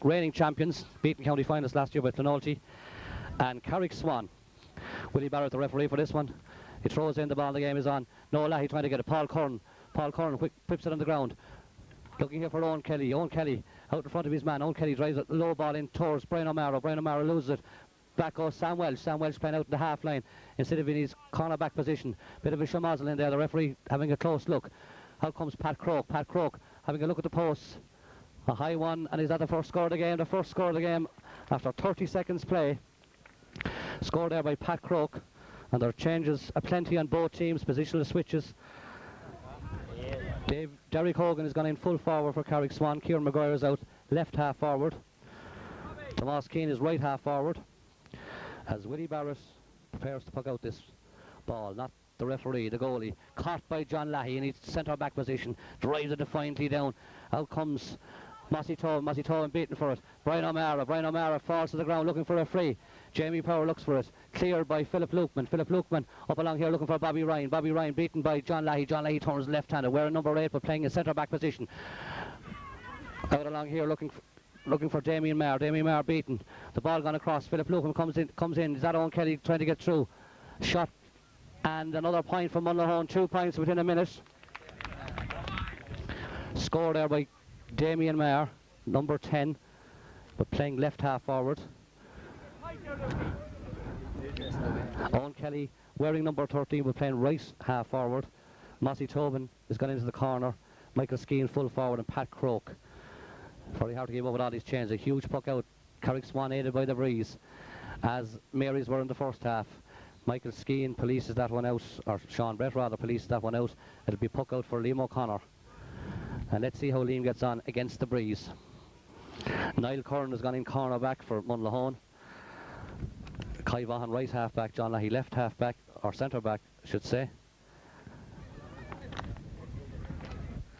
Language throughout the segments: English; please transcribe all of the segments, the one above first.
Reigning champions, beaten county finalists last year by Clonalty, and Carrick Swan. Willie Barrett, the referee for this one. He throws in the ball, the game is on. No Leahy trying to get it. Paul Curran whips it on the ground. Looking here for Eoin Kelly. Eoin Kelly out in front of his man. Eoin Kelly drives a low ball in towards Brian O'Meara. Brian O'Meara loses it. Back goes Sam Welsh. Sam Welsh playing out in the half line instead of in his corner back position. Bit of a schmozzle in there. The referee having a close look. Out comes Pat Croke. Pat Croke having a look at the posts. A high one, and is that the first score of the game? The first score of the game after 30 seconds play. Scored there by Pat Croke. And there are changes aplenty on both teams, positional switches. Derek Hogan has gone in full forward for Carrick Swan. Kieran Maguire is out left half forward. Tomas Keane is right half forward. As Willie Barrett prepares to puck out this ball, not the referee, the goalie. Caught by John Leahy in his centre back position. Drives it defiantly down. Out comes Mossy Tobin beaten for it. Brian O'Meara falls to the ground looking for a free. Jamie Power looks for it. Cleared by Philip Lukeman. Philip Lukeman up along here looking for Bobby Ryan. Bobby Ryan beaten by John Leahy. John Leahy turns left-handed. Wearing number 8 but playing in centre back position. Out along here looking for Damien Meara. Damien Meara beaten. The ball gone across. Philip Lukeman comes in. Is that Eoin Kelly trying to get through? Shot. And another point for Mullinahone. 2 points within a minute. Score there by Damien Meara, number 10, but playing left half forward. Eoin Kelly wearing number 13 but playing right half forward. Mossy Tobin has gone into the corner. Michael Skeen full forward and Pat Croke. Very hard to give up with all these changes. A huge puck out. Carrick Swan aided by the breeze as Mary's were in the first half. Michael Skeen polices that one out, or Sean Brett rather polices that one out. It'll be puck out for Liam O'Connor. And let's see how Liam gets on against the breeze. Niall Curran has gone in corner back for Mullinahone. Kai Vaughan right half back, John Leahy left half back, or centre back I should say.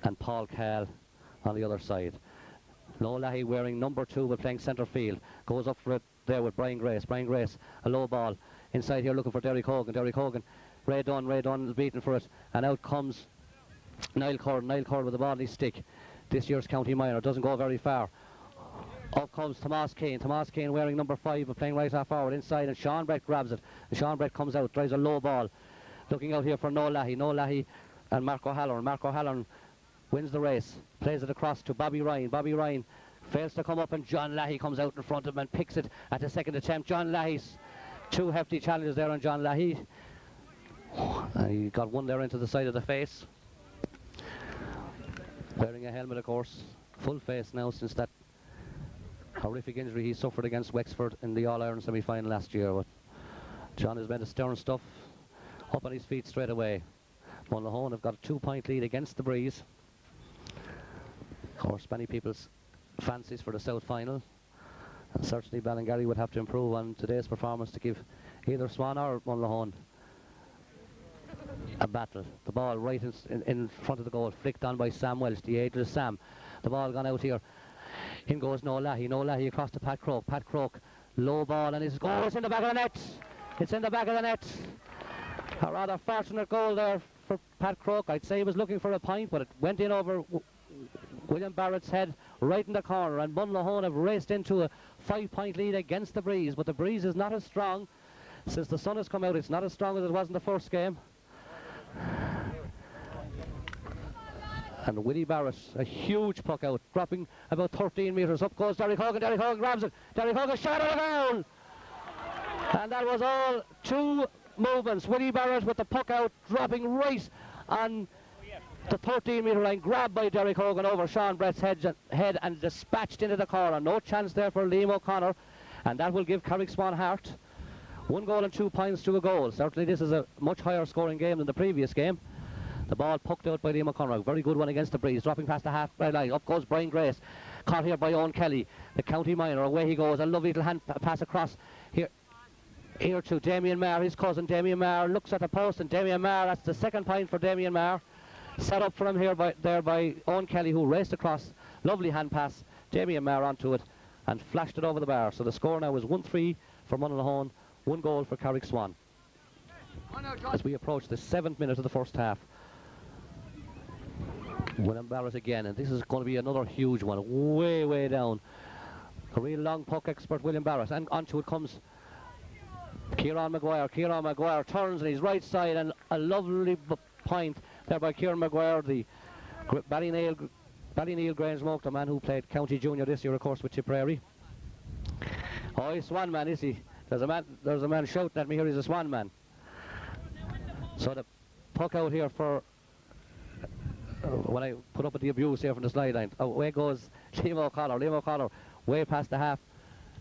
And Paul Cahill on the other side. Noel Leahy wearing number 2 but playing centre field. Goes up for it there with Brian Grace. Brian Grace, a low ball. Inside here looking for Derek Hogan. Derek Hogan. Ray Dunn is beaten for it. And out comes Niall Curran with the ball in his stick. This year's county minor doesn't go very far. Up comes Tomas Keane. Tomas Keane wearing number 5 and playing right half forward inside, and Sean Brett grabs it. And Sean Brett comes out, drives a low ball. Looking out here for Noel Leahy. Noel Leahy and Mark O'Halloran. Mark O'Halloran wins the race. Plays it across to Bobby Ryan. Bobby Ryan fails to come up, and John Leahy comes out in front of him and picks it at the second attempt. John Leahy's 2 hefty challenges there on John Leahy. And he got one there into the side of the face. Wearing a helmet, of course. Full face now since that horrific injury he suffered against Wexford in the All-Ireland semi-final last year. But John has made a stern stuff. Up on his feet straight away. Mullinahone have got a 2-point lead against the Breeze. Of course, many people's fancies for the South final. And certainly Ballingarry would have to improve on today's performance to give either Swan or Mullinahone a battle. The ball right in front of the goal, flicked on by Sam Welsh, the ageless Sam. The ball gone out here. In goes Noel Leahy. Noel Leahy across to Pat Croke. Pat Croke, low ball, and it's goal. It's in the back of the net. It's in the back of the net. A rather fortunate goal there for Pat Croke. I'd say he was looking for a point, but it went in over William Barrett's head right in the corner, and Mullinahone have raced into a 5-point lead against the Breeze, but the Breeze is not as strong. Since the sun has come out, it's not as strong as it was in the first game. And Willie Barrett, a huge puck out, dropping about 13 metres. Up goes Derek Hogan. Derek Hogan grabs it. Derek Hogan shot it down. And that was all 2 movements. Willie Barrett with the puck out, dropping right on the 13-metre line, grabbed by Derek Hogan over Sean Brett's head and dispatched into the corner. No chance there for Liam O'Connor, and that will give Carrick Swan heart. 1 goal and 2 points to a goal. Certainly this is a much higher scoring game than the previous game. The ball pucked out by Liam O'Connor. Very good one against the Breeze, dropping past the half line. Up goes Brian Grace, caught here by Eoin Kelly, the county minor. Away he goes. A lovely little hand pass across here to Damien Meara, his cousin. Damien Meara looks at the post, and Damien Meara, that's the 2nd point for Damien Meara. Set up for him here by Eoin Kelly, who raced across. Lovely hand pass. Damien Meara onto it and flashed it over the bar. So the score now is 1-3 for Mullinahone, 1 goal for Carrick Swan. As we approach the 7th minute of the first half. William Barrett again, and this is going to be another huge one, way down. A real long puck expert, William Barrett, and onto it comes Kieran Maguire. Kieran Maguire turns on his right side, and a lovely point there by Kieran Maguire, the Ballyneal Grange Moke, the man who played county junior this year, of course, with Tipperary. Oh, he's Swan man, is he? There's a man shouting at me here. He's a Swan man. So the puck out here for when I put up with the abuse here from the sideline. Away goes Liam O'Connor. Liam O'Connor way past the half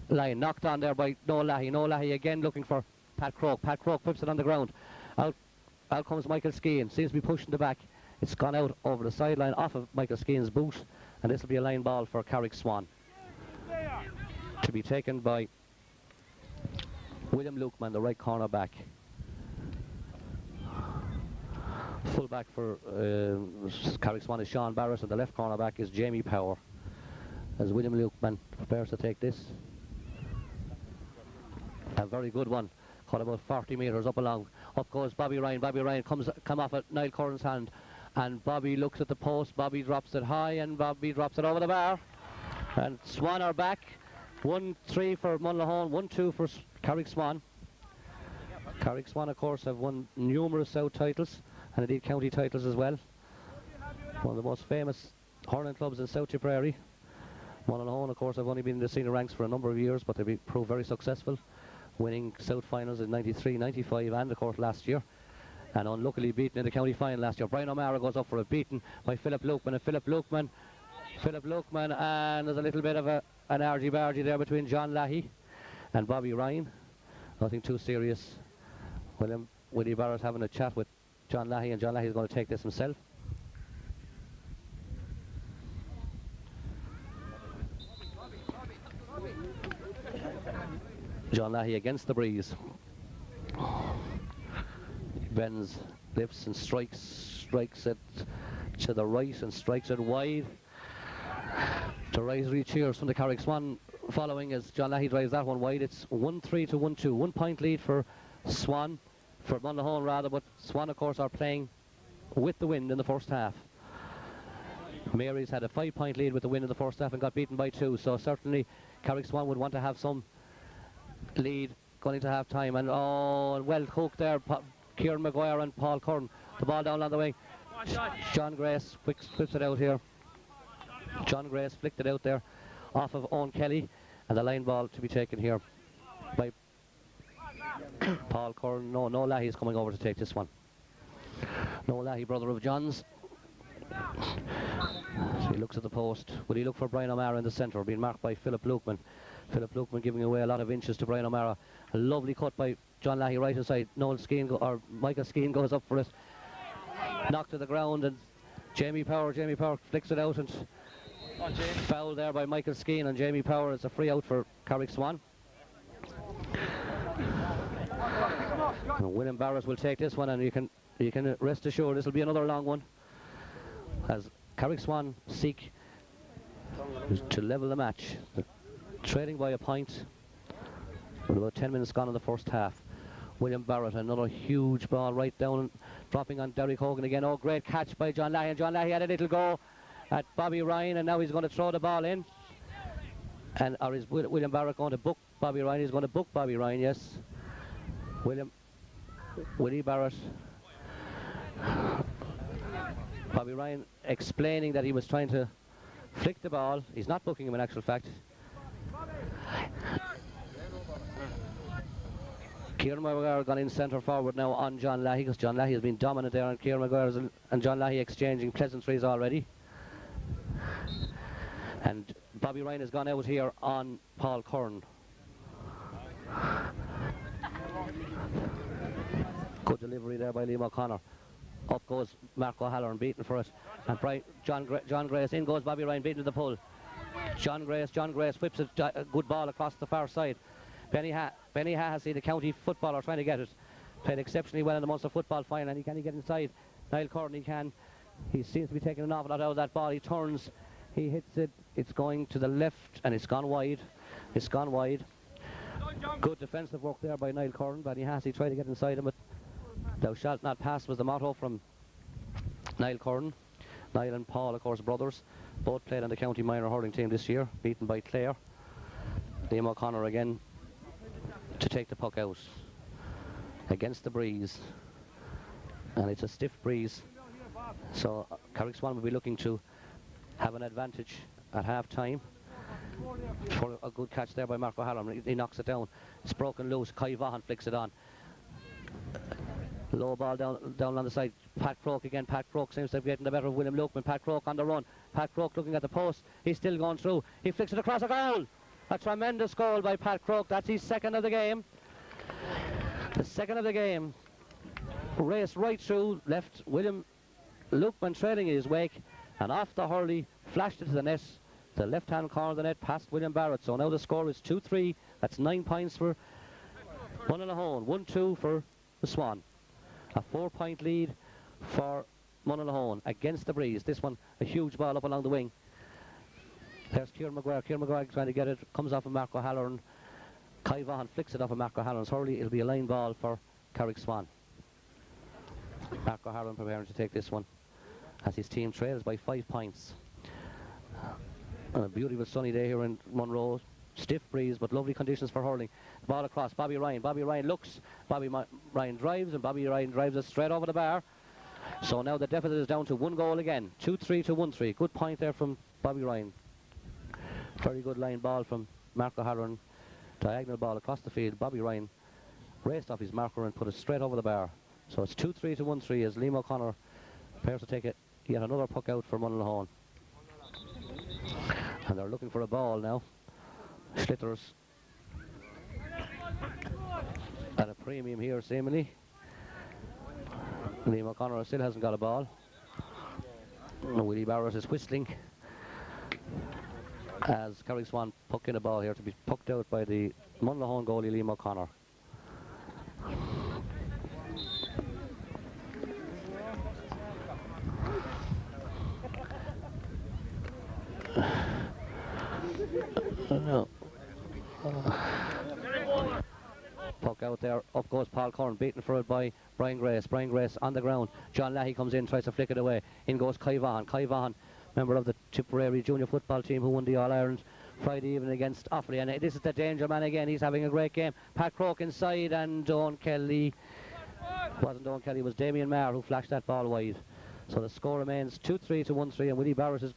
line, knocked on there by Noel Leahy. Noel Leahy again looking for Pat Croke. Pat Croke whips it on the ground. Out comes Michael Skeen. Seems to be pushing the back. It's gone out over the sideline off of Michael Skeen's boot, and this will be a line ball for Carrick Swan, to be taken by William Lukeman, the right corner back. Full back for Carrick Swan is Sean Barrett, and the left corner back is Jamie Power, as William Lukeman prepares to take this. A very good one, caught about 40 metres up along. Up goes Bobby Ryan. Bobby Ryan come off at Niall Curran's hand, and Bobby looks at the post. Bobby drops it high, and Bobby drops it over the bar. And Swan are back. 1-3 for Mullinahone, 1-2 for Carrick Swan. Carrick Swan, of course, have won numerous South titles, and indeed county titles as well. One of the most famous hurling clubs in South Tipperary. Mullinahone, of course, have only been in the senior ranks for a number of years, but they've proved very successful, winning South finals in 93, 95, and of course last year, and unluckily beaten in the county final last year. Brian O'Meara goes up for a beaten by Philip Lukeman, and Philip Lukeman, and there's a little bit of an argy-bargy there between John Leahy and Bobby Ryan. Nothing too serious. Willie Barrett having a chat with John Leahy, and John Leahy is going to take this himself. John Leahy against the breeze. Bends, lifts and strikes it to the right and strikes it wide. To raise three cheers from the Carrick Swan following as John Leahy drives that one wide. It's 1-3 to 1-2. 1 point lead for Swan, for Mullinahone rather, but Swan of course are playing with the wind in the first half. Mary's had a 5-point lead with the win in the first half and got beaten by 2, so certainly Carrick Swan would want to have some lead going into half time. And well hooked there, Kieran Maguire and Paul Curran. The ball down on the wing. John Grace flips it out here. John Grace flicked it out there off of Eoin Kelly, and the line ball to be taken here by Paul Curran. No Leahy is coming over to take this one. No Leahy, brother of John's. So he looks at the post. Will he look for Brian O'Mara in the centre, being marked by Philip Lukeman. Philip Lukeman giving away a lot of inches to Brian O'Mara. A lovely cut by John Leahy right inside. Noel Skeen or Michael Skeen goes up for it. Knocked to the ground, and Jamie Power flicks it out, and foul there by Michael Skeen on Jamie Power. It's a free out for Carrick Swan. And William Barrett will take this one, and you can rest assured this will be another long one, as Carrick Swan seek to level the match. They're trading by a point with about 10 minutes gone in the first half. William Barrett, another huge ball right down, dropping on Derek Hogan again. Oh, great catch by John Leahy, and John Leahy had a little go at Bobby Ryan, and now he's going to throw the ball in. And or is William Barrett going to book Bobby Ryan? He's going to book Bobby Ryan, yes. Willie Barrett. Bobby Ryan explaining that he was trying to flick the ball. He's not booking him in actual fact. Kieran Maguire gone in centre forward now on John Leahy, because John Leahy has been dominant there, and Kieran Maguire and John Leahy exchanging pleasantries already. And Bobby Ryan has gone out here on Paul Curran. Good delivery there by Liam O'Connor. Up goes Mark O'Halloran, beaten for it. And John Grace, in goes Bobby Ryan, beaten to the pull. John Grace whips a good ball across the far side. Benny Hahessy, the county footballer, trying to get it. Played exceptionally well in the Munster football final, and can he get inside? Niall Curran, he can. He seems to be taking an awful lot out of that ball. He turns, he hits it, it's going to the left, and it's gone wide. It's gone wide. Good defensive work there by Niall Curran. Benny Hahessy tried to get inside him, but thou shalt not pass was the motto from Niall Curran. Niall and Paul, of course, brothers. Both played on the county minor hurling team this year, beaten by Clare. Liam O'Connor again to take the puck out against the breeze, and it's a stiff breeze, so Carrick Swan will be looking to have an advantage at half time. For a good catch there by Mark O'Halloran. He knocks it down. It's broken loose. Vaughan flicks it on. Low ball down on the side. Pat Croak again. Pat Croak seems to be getting the better of William Lukeman. Pat Croak on the run. Pat Croak looking at the post. He's still going through. He flicks it across a goal. A tremendous goal by Pat Croak. That's his second of the game. The second of the game. Raced right through. Left William Lukeman trailing in his wake. And off the hurley. Flashed it to the net. The left-hand corner of the net past William Barrett. So now the score is 2-3. That's 9 points for Mullinahone. 1-2 for the Swan. A 4-point lead for Mullinahone against the breeze. This one, a huge ball up along the wing. There's Kieran Maguire. Kieran Maguire trying to get it. Comes off of Mark O'Halloran. Vaughan flicks it off of Mark O'Halloran's hurley. It'll be a line ball for Carrick Swan. Mark O'Halloran preparing to take this one as his team trails by 5 points. On a beautiful sunny day here in Monroe. Stiff breeze, but lovely conditions for hurling. The ball across, Bobby Ryan. Bobby Ryan looks. Ryan drives, and Bobby Ryan drives it straight over the bar. So now the deficit is down to 1 goal again. 2-3 to 1-3. Good point there from Bobby Ryan. Very good line ball from Mark O'Halloran. Diagonal ball across the field. Bobby Ryan raced off his marker and put it straight over the bar. So it's 2-3 to 1-3 as Liam O'Connor prepares to take it. Yet another puck out for Mullinahone. And they're looking for a ball now. Schlitters at a premium here, seemingly. Liam O'Connor still hasn't got a ball. Willie Barrett is whistling as Carrick Swan puck in a ball here to be pucked out by the Mullinahone goalie Liam O'Connor. No. Puck out there. Up goes Paul Curran, beaten for it by Brian Grace. Brian Grace on the ground. John Leahy comes in, tries to flick it away. In goes Vaughan. Vaughan member of the Tipperary junior football team who won the All-Ireland Friday evening against Offaly. And this is the danger man again. He's having a great game. Pat Croke inside, and Eoin Kelly, wasn't Eoin Kelly, it was Damien Meara who flashed that ball wide. So the score remains 2-3 to 1-3, and Willie Barrett is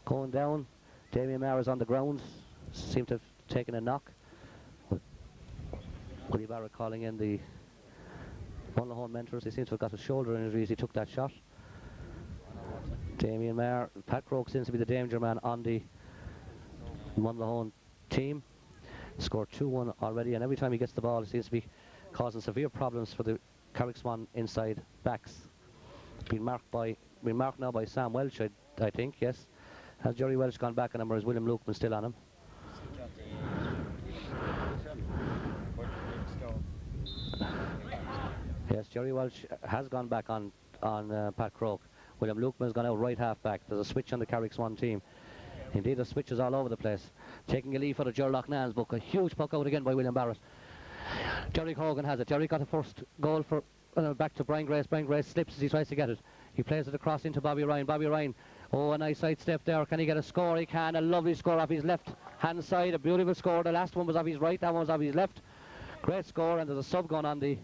going down. Damien Meara is on the ground, seemed to have taken a knock. Willie Barrett calling in the Mullinahone mentors. He seems to have got a shoulder injury as he took that shot. Damien Meara, Pat Croke seems to be the danger man on the Mullinahone team. Scored 2-1 already, and every time he gets the ball, it seems to be causing severe problems for the Carrick Swan inside backs. Been marked now by Sam Welch, I think, yes. Has Jerry Welch gone back on him, or is William Lukeman still on him? Yes, Jerry Welch has gone back on Pat Croke. William Lukeman has gone out right half back. There's a switch on the Carrick Swan team. Indeed, there's switches all over the place. Taking a lead for the Gerlock Nans book. A huge puck out again by William Barrett. Jerry Hogan has it. Jerry got the first goal for back to Brian Grace. Brian Grace slips as he tries to get it. He plays it across into Bobby Ryan. Bobby Ryan, oh, a nice side step there. Can he get a score? He can. A lovely score off his left hand side. A beautiful score. The last one was off his right. That one was off his left. Great score, and there's a sub gun on the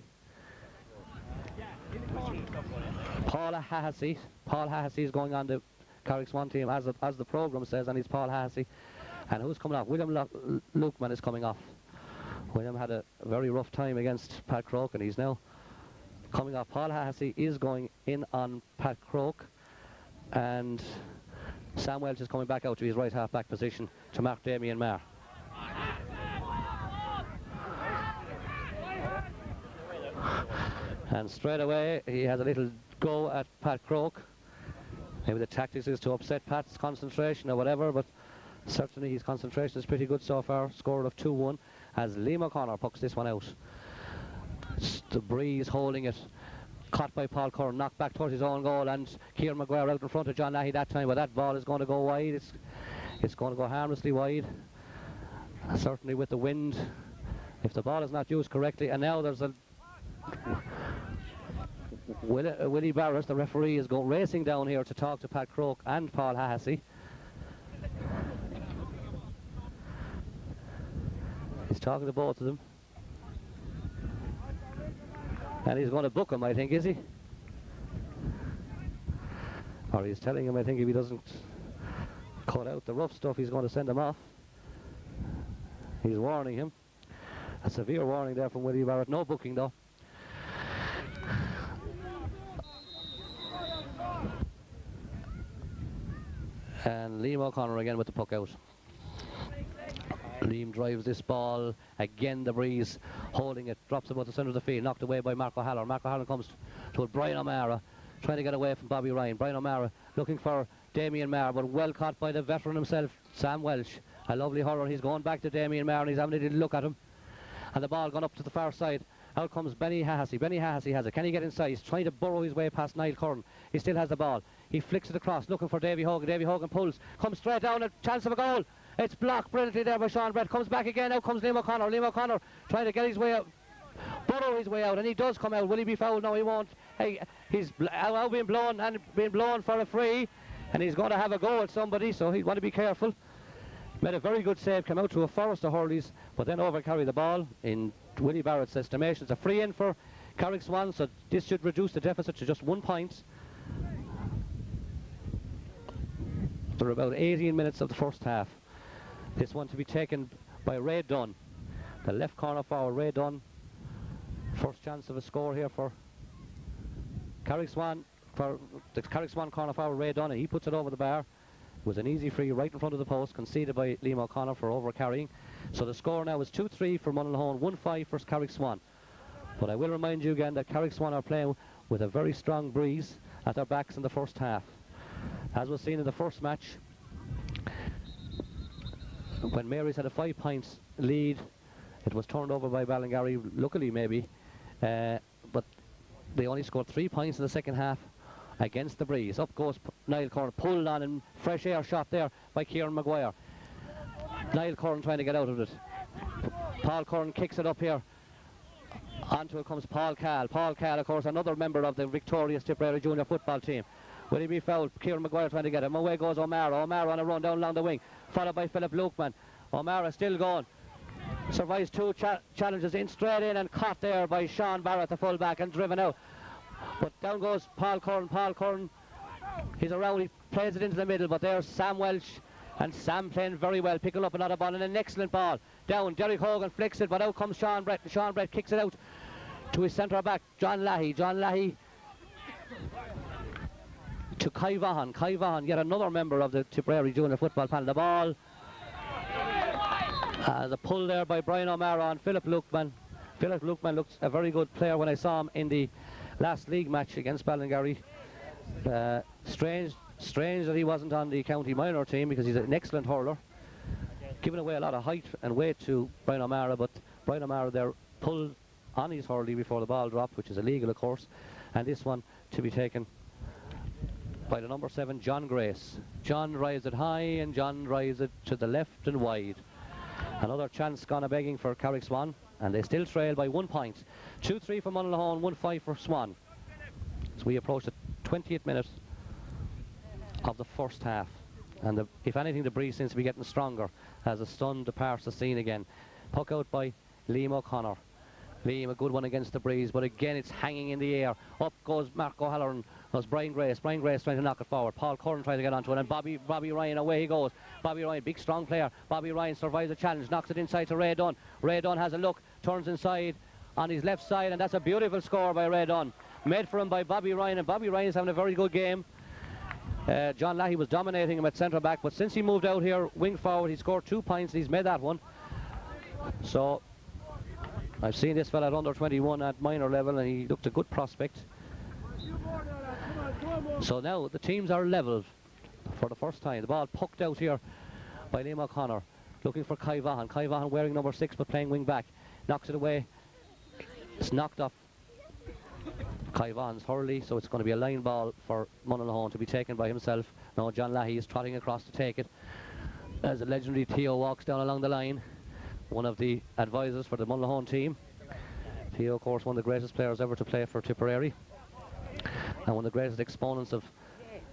Paul Hahessy. Paul Hahessy is going on the Carrick Swan team as the programme says, and he's Paul Hahessy. And who's coming off? William Lukeman is coming off. William had a very rough time against Pat Croke, and he's now coming off. Paul Hahessy is going in on Pat Croke, and Sam Welch is coming back out to his right half back position to mark Damien Meara. And straight away he has a little go at Pat Croke. Maybe the tactics is to upset Pat's concentration or whatever, but certainly his concentration is pretty good so far. Score of 2-1 as Liam O'Connor pucks this one out. It's the breeze holding it. Caught by Paul Curran, knocked back towards his own goal, and Kieran Maguire out in front of John Leahy that time, but that ball is going to go wide. It's going to go harmlessly wide. Certainly with the wind, if the ball is not used correctly. And now there's a Willie Barrett, the referee, is going racing down here to talk to Pat Croke and Paul Hahessy. He's talking to both of them. And he's going to book him, I think, is he? Or he's telling him, I think, if he doesn't cut out the rough stuff, he's going to send him off. He's warning him. A severe warning there from Willie Barrett. No booking, though. And Liam O'Connor again with the puck out. Liam drives this ball. Again the breeze holding it. Drops about the centre of the field. Knocked away by Mark O'Halloran. Mark O'Halloran comes to it. Brian O'Meara trying to get away from Bobby Ryan. Brian O'Meara looking for Damien Meara, but well caught by the veteran himself, Sam Welch. A lovely hurler. He's going back to Damien Meara and he's having a little look at him. And the ball gone up to the far side. Out comes Benny Hahessy. Benny Hahessy has it. Can he get inside? He's trying to burrow his way past Niall Curran. He still has the ball. He flicks it across, looking for Davy Hogan. Davy Hogan pulls, comes straight down, a chance of a goal. It's blocked brilliantly there by Sean Brett. Comes back again. Out comes Liam O'Connor. Liam O'Connor trying to get his way out, burrow his way out, and he does come out. Will he be fouled? No, he won't. Hey, he's now being blown for a free, and he's going to have a go at somebody, so he's going to be careful. Made a very good save, came out to a forest of hurleys, but then overcarried the ball. In Willie Barrett's estimation, it's a free in for Carrick Swan, so this should reduce the deficit to just 1 point. There are about 18 minutes of the first half. This one to be taken by Ray Dunn, the left corner forward. Ray Dunn, first chance of a score here for Carrick Swan, for the Carrick Swan corner forward Ray Dunn, and he puts it over the bar. It was an easy free right in front of the post, conceded by Liam O'Connor for overcarrying. So the score now is 2-3 for Mullinahone, 1-5 for Carrick Swan. But I will remind you again that Carrick Swan are playing with a very strong breeze at their backs in the first half. As was seen in the first match, when Mary's had a 5 points lead, it was turned over by Ballingarry, luckily maybe, but they only scored 3 points in the second half against the breeze. Up goes Niall Curran, pulled on, and fresh air shot there by Kieran Maguire. Niall Curran trying to get out of it. Paul Curran kicks it up here. Onto it comes Paul Cahill. Paul Cahill, of course, another member of the victorious Tipperary junior football team. Will he be fouled? Kieran Maguire trying to get him. Away goes O'Meara. O'Meara on a run down along the wing, followed by Philip Lukeman. O'Meara still going. Survives two challenges in straight in and caught there by Sean Barrett, the full back, and driven out. But down goes Paul Curran. Paul Curran, he's around, he plays it into the middle, but there's Sam Welsh, and Sam playing very well, picking up another ball and an excellent ball. Down, Derek Hogan flicks it, but out comes Sean Brett, and Sean Brett kicks it out to his centre back, John Leahy. John Leahy to Kai Vaughan. Kai Vaughan, yet another member of the Tipperary Junior Football panel. The ball, the pull there by Brian O'Meara on Philip Lukeman. Philip Lukeman looks a very good player when I saw him in the last league match against Ballingarry. Strange that he wasn't on the county minor team, because he's an excellent hurler, giving away a lot of height and weight to Brian O'Meara, but Brian O'Meara there pulled on his hurley before the ball dropped, which is illegal of course, and this one to be taken by the number 7, John Grace. John drives it high and John drives it to the left and wide. Another chance gone a begging for Carrick Swan, and they still trail by 1 point. 2-3 for Mullinahone, 1-5 for Swan. So we approach the 20th minute of the first half, and if anything, the breeze seems to be getting stronger as the sun departs the scene again. Puck out by Liam O'Connor. Liam, a good one against the breeze, but again it's hanging in the air. Up goes Mark O'Halloran. Goes Brian Grace. Brian Grace trying to knock it forward. Paul Curran trying to get onto it, and Bobby Ryan, away he goes. Bobby Ryan, big strong player. Bobby Ryan survives the challenge, knocks it inside to Ray Dunn. Ray Dunn has a look, turns inside on his left side, and that's a beautiful score by Ray Dunn. Made for him by Bobby Ryan, and Bobby Ryan is having a very good game. John Leahy was dominating him at centre back, but since he moved out here wing forward, he scored 2 points and he's made that one. So I've seen this fella at under 21 at minor level, and he looked a good prospect. So now the teams are level for the first time. The ball pucked out here by Liam O'Connor, looking for Kai Vaughan. Kai Vaughan wearing number 6 but playing wing back. Knocks it away. It's knocked off Kai Vaughan's hurley, so it's going to be a line ball for Mullinahone to be taken by himself. Now John Leahy is trotting across to take it as the legendary Theo walks down along the line, one of the advisors for the Mullinahone team. Theo, of course, one of the greatest players ever to play for Tipperary, and one of the greatest exponents of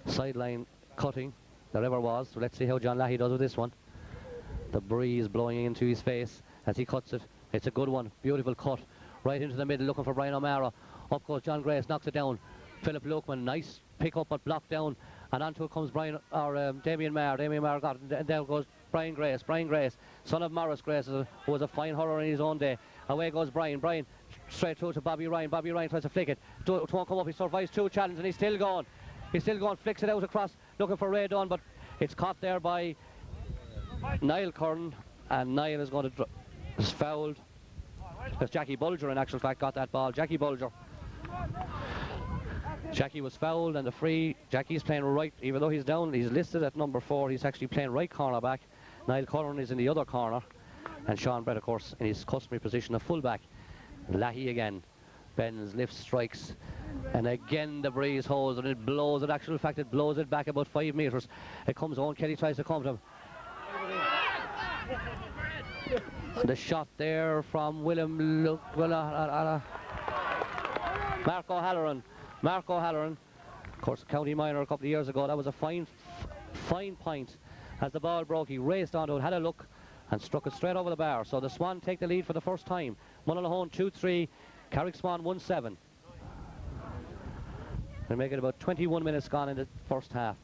sideline cutting there ever was. So let's see how John Leahy does with this one. The breeze blowing into his face as he cuts it. It's a good one, beautiful cut, right into the middle, looking for Brian O'Meara. Up goes John Grace, knocks it down. Philip Lukeman, nice pick up but blocked down, and onto it comes Damien Meara. Damien Meara got it, and there goes Brian Grace. Brian Grace, son of Morris Grace, who was a fine hurler in his own day. Away goes Brian. Brian straight through to Bobby Ryan. Bobby Ryan tries to flick it. It won't come up. He survives 2 challenges and he's still going. He's still going, flicks it out across, looking for Ray Dunn, but it's caught there by Niall Curran, and Niall is going to is fouled. Because Jackie Bulger, in actual fact, got that ball. Jackie Bulger. Jackie was fouled, and the free. Jackie's playing right, even though he's down, he's listed at number 4, he's actually playing right corner back. Niall Curran is in the other corner, and Sean Brett, of course, in his customary position of full back. Leahy again bends, lifts, strikes, and again the breeze holds, and it blows. In actual fact, it blows it back about 5 metres. It comes on. Kelly tries to come to him. And the shot there from William Mark O'Halloran. Mark O'Halloran, of course, county minor a couple of years ago. That was a fine point. As the ball broke, he raced onto it, had a look, and struck it straight over the bar. So the Swan take the lead for the first time. Mullinahone 2-3, Carrick Swan 1-7. They make it about 21 minutes gone in the first half.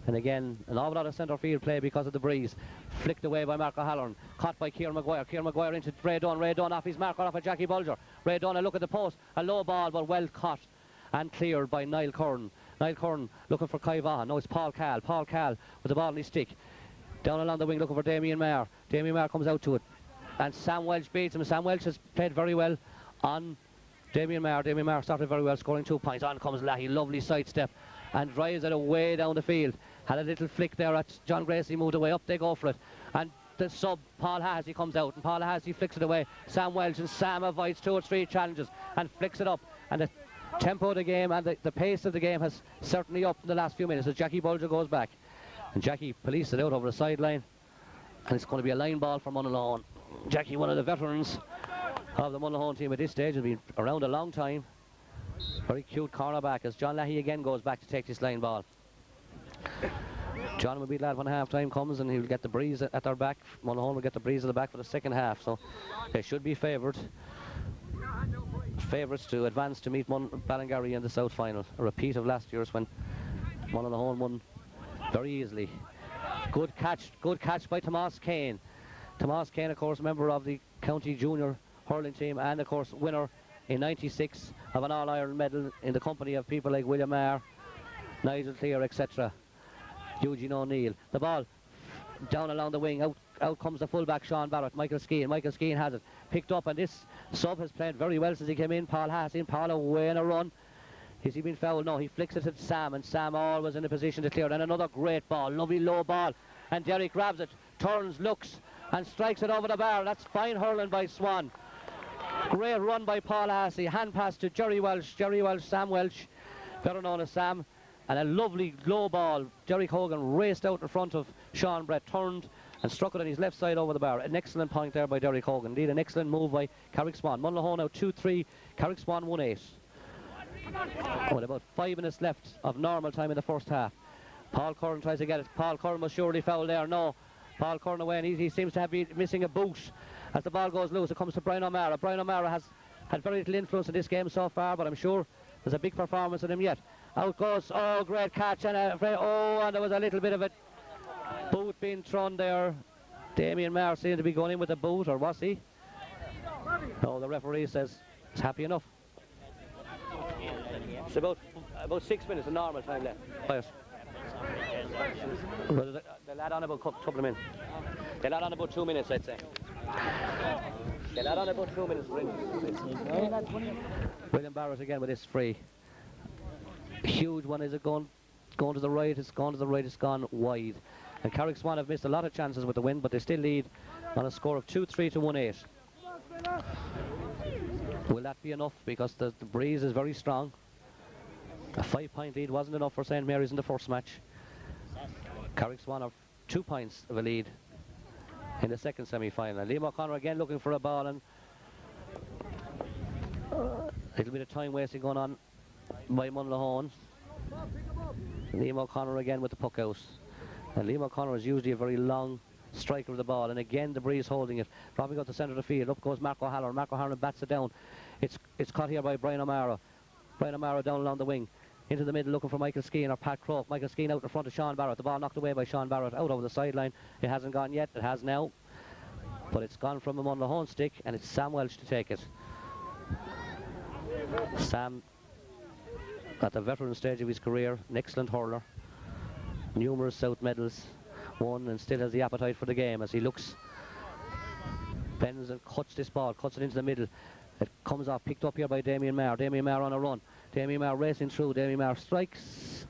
And again, an awful lot of centre field play because of the breeze. Flicked away by Mark O'Halloran. Caught by Kieran Maguire. Kieran Maguire into Ray Dunn. Ray Dunn off his marker, off of Jackie Bulger. Ray Dunn, a look at the post. A low ball, but well caught and cleared by Niall Curran. Niall Curran looking for Kai Vaughan. No, it's Paul Cal. Paul Cal with the ball in his stick. Down along the wing looking for Damien Meara. Damien Meara comes out to it, and Sam Welch beats him. Sam Welch has played very well on Damien Meara. Damien Meara started very well, scoring 2 points. On comes Leahy, lovely sidestep, and drives it away down the field. Had a little flick there at John Grace. He moved away. Up they go for it, and the sub Paul Hahessy comes out, and Paul Hahessy flicks it away. Sam Welch, and Sam avoids 2 or 3 challenges and flicks it up. And the tempo of the game and the pace of the game has certainly upped in the last few minutes as Jackie Bulger goes back. And Jackie policed it out over the sideline, and it's going to be a line ball for Mullinahone. Jackie, one of the veterans of the Mullinahone team at this stage, has been around a long time. Very cute cornerback as John Leahy again goes back to take this line ball. John will be glad when half time comes and he'll get the breeze at their back. Mullinahone will get the breeze at the back for the second half, so they should be favourites to advance to meet Ballingarry in the South final. A repeat of last year's when Mullinahone won very easily. Good catch by Tomás Kane. Tomás Kane, of course, member of the county junior hurling team and, of course, winner in '96 of an All-Ireland medal in the company of people like William Maher, Nigel Clear, etc. Eugene O'Neill. The ball down along the wing. Out comes the fullback, Sean Barrett. Michael Skeen has it. Picked up, and this sub has played very well since he came in. Paul Hahessy. Paul away in a run. Has he been fouled? No, he flicks it to Sam, and Sam always in a position to clear. And another great ball. Lovely low ball. And Derek grabs it, turns, looks, and strikes it over the bar. That's fine hurling by Swan. Great run by Paul Hahessy. Hand pass to Jerry Welsh, Sam Welsh, better known as Sam. And a lovely low ball. Derek Hogan raced out in front of Sean Brett, turned and struck it on his left side over the bar. An excellent point there by Derek Hogan. Indeed, an excellent move by Carrick Swan. Mullinahone now 2-3, Carrick Swan 1-8. With about 5 minutes left of normal time in the first half. Paul Curran tries to get it. Paul Curran was surely fouled there. No. Paul Curran away, and he seems to have been missing a boot as the ball goes loose. It comes to Brian O'Meara. Brian O'Meara has had very little influence in this game so far, but I'm sure there's a big performance in him yet. Out goes, oh, great catch, and and there was a little bit of a boot being thrown there. Damien Maher seemed to be going in with a boot, or was he? No, the referee says it's happy enough. It's about 6 minutes of normal time left. Yes. Well, they'll add on about a couple of minutes. They'll add on about 2 minutes, I'd say. They'll add on about 2 minutes. William Barrett again with this free. Huge one. Is it going to the right? It's gone to the right. It's gone wide. And Carrick Swan have missed a lot of chances with the win, but they still lead on a score of 2-3 to 1-8. Will that be enough? Because the breeze is very strong. A 5-point lead wasn't enough for St. Mary's in the first match. Carrick Swan have 2 points of a lead in the second semi-final. Liam O'Connor again looking for a ball, and a little bit of time wasting going on by Mullinahone. Liam O'Connor again with the puck out. And Liam O'Connor is usually a very long striker of the ball, and again the breeze holding it. Dropping out the centre of the field. Up goes Mark O'Halloran. Mark O'Halloran bats it down. It's caught here by Brian O'Meara. Brian O'Meara down along the wing. Into the middle looking for Michael Skeen or Pat Croak. Michael Skeen out in front of Sean Barrett. The ball knocked away by Sean Barrett out over the sideline. It hasn't gone yet. It has now. But it's gone from a Mullinahone stick, and it's Sam Welsh to take it. Sam, at the veteran stage of his career, an excellent hurler. Numerous South medals won, and still has the appetite for the game as he looks, bends and cuts this ball, cuts it into the middle. It comes off, picked up here by Damien Maher. Damien Maher on a run. Damien Maher racing through. Damien Maher strikes.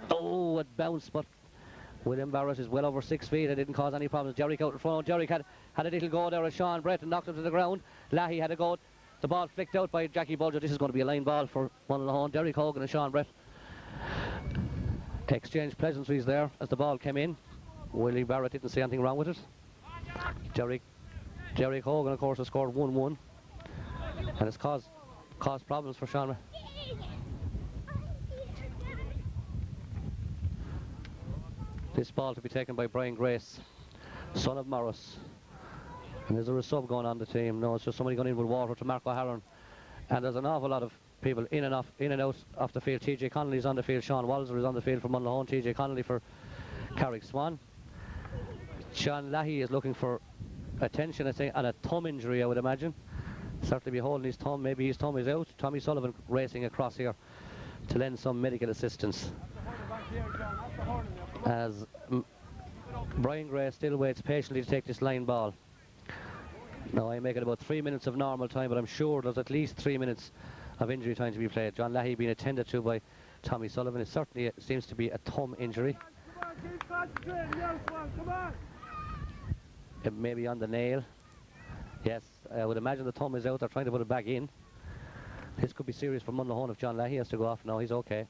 Oh, it bounced, but William Barrett is well over 6 feet. It didn't cause any problems. Jerry out in front. Jerry had a little go there at Sean Brett and knocked him to the ground. Leahy had a go. The ball flicked out by Jackie Bulger. This is going to be a line ball for Mullinahone. Derek Hogan and Sean Brett exchanged pleasantries there as the ball came in. Willie Barrett didn't see anything wrong with it. Derek Hogan, of course, has scored 1-1. And it's caused problems for Sean. This ball to be taken by Brian Grace, son of Morris. And is there a sub going on the team? No, it's just somebody going in with water to Mark O'Halloran. And there's an awful lot of people in and out off the field. TJ Connolly's on the field. Sean Walzer is on the field for Mullinahone. TJ Connolly for Carrick Swan. Sean Leahy is looking for attention, I think, and a thumb injury, I would imagine. Certainly be holding his thumb. Maybe his thumb is out. Tommy Sullivan racing across here to lend some medical assistance. As Brian Gray still waits patiently to take this line ball. Now I make it about 3 minutes of normal time, but I'm sure there's at least 3 minutes of injury time to be played. John Leahy being attended to by Tommy Sullivan. It certainly seems to be a thumb injury. It may be on the nail. Yes, I would imagine the thumb is out. They're trying to put it back in. This could be serious for Mullinahone if John Leahy has to go off. No, he's okay.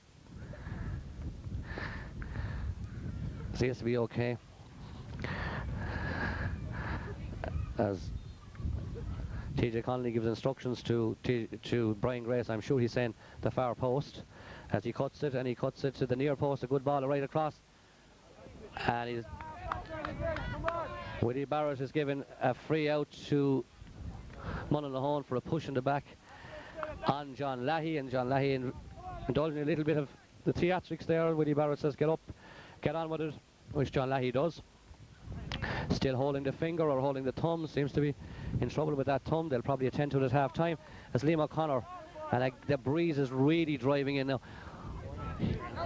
Seems to be okay. As TJ Connolly gives instructions to Brian Grace, I'm sure he's saying the far post. as he cuts it, and he cuts it to the near post. A good ball right across, and Willie Barrett is given a free out to Mullinahone for a push in the back on John Leahy, and John Leahy indulging a little bit of the theatrics there. Willie Barrett says get up, get on with it, which John Leahy does. Still holding the finger or holding the thumb, seems to be in trouble with that thumb. They'll probably attend to it at half time as Liam O'Connor, and the breeze is really driving in now.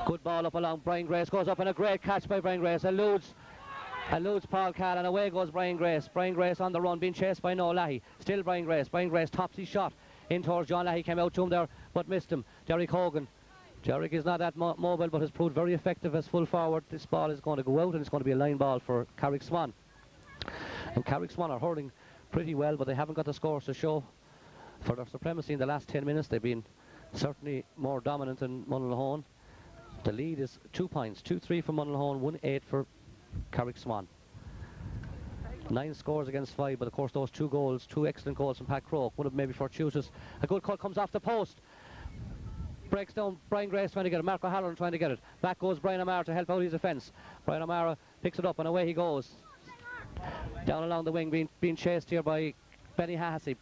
Good ball up along, Brian Grace goes up, and a great catch by Brian Grace, eludes Paul Cal, and away goes Brian Grace. Brian Grace on the run, being chased by Noel Leahy. Still Brian Grace tops his shot in towards John Leahy, came out to him there but missed him. Derek Hogan. Derek is not that mobile, but has proved very effective as full forward. This ball is going to go out, and it's going to be a line ball for Carrick Swan. And Carrick Swan are hurling pretty well, but they haven't got the scores to show for their supremacy in the last 10 minutes. They've been certainly more dominant than Mullinahone. The lead is 2 points, 2-3 for Mullinahone, 1-8 for Carrick Swan. 9 scores against 5, but of course those 2 goals, 2 excellent goals from Pat Croke, one of them maybe fortuitous. A good cut comes off the post. Breaks down, Brian Grace trying to get it, Mark O'Halloran trying to get it. Back goes Brian O'Mara to help out his defence. Brian O'Mara picks it up and away he goes. Down along the wing, being chased here by Benny Hahessy.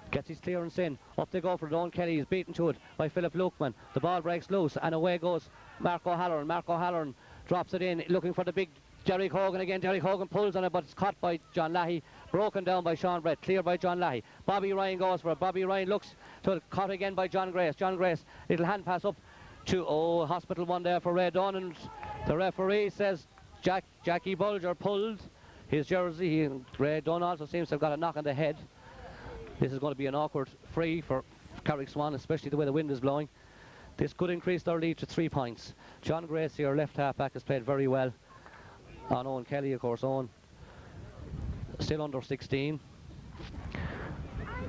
Gets his clearance in. Up they go for Eoin Kelly. He's beaten to it by Philip Lukeman. The ball breaks loose and away goes Mark O'Halloran. Mark O'Halloran drops it in, looking for the big Derek Hogan again. Derek Hogan pulls on it, but it's caught by John Leahy. Broken down by Sean Brett. Cleared by John Leahy. Bobby Ryan goes for it. Bobby Ryan looks to it. Caught again by John Grace. John Grace, little hand pass up to, hospital one there for Ray Dunn. And the referee says Jackie Bulger pulled his jersey. Ray Dunn also seems to have got a knock on the head. This is going to be an awkward free for Carrick Swan, especially the way the wind is blowing. This could increase their lead to 3 points. John Grace here, left half back, has played very well on Eoin Kelly, of course. Eoin still under 16.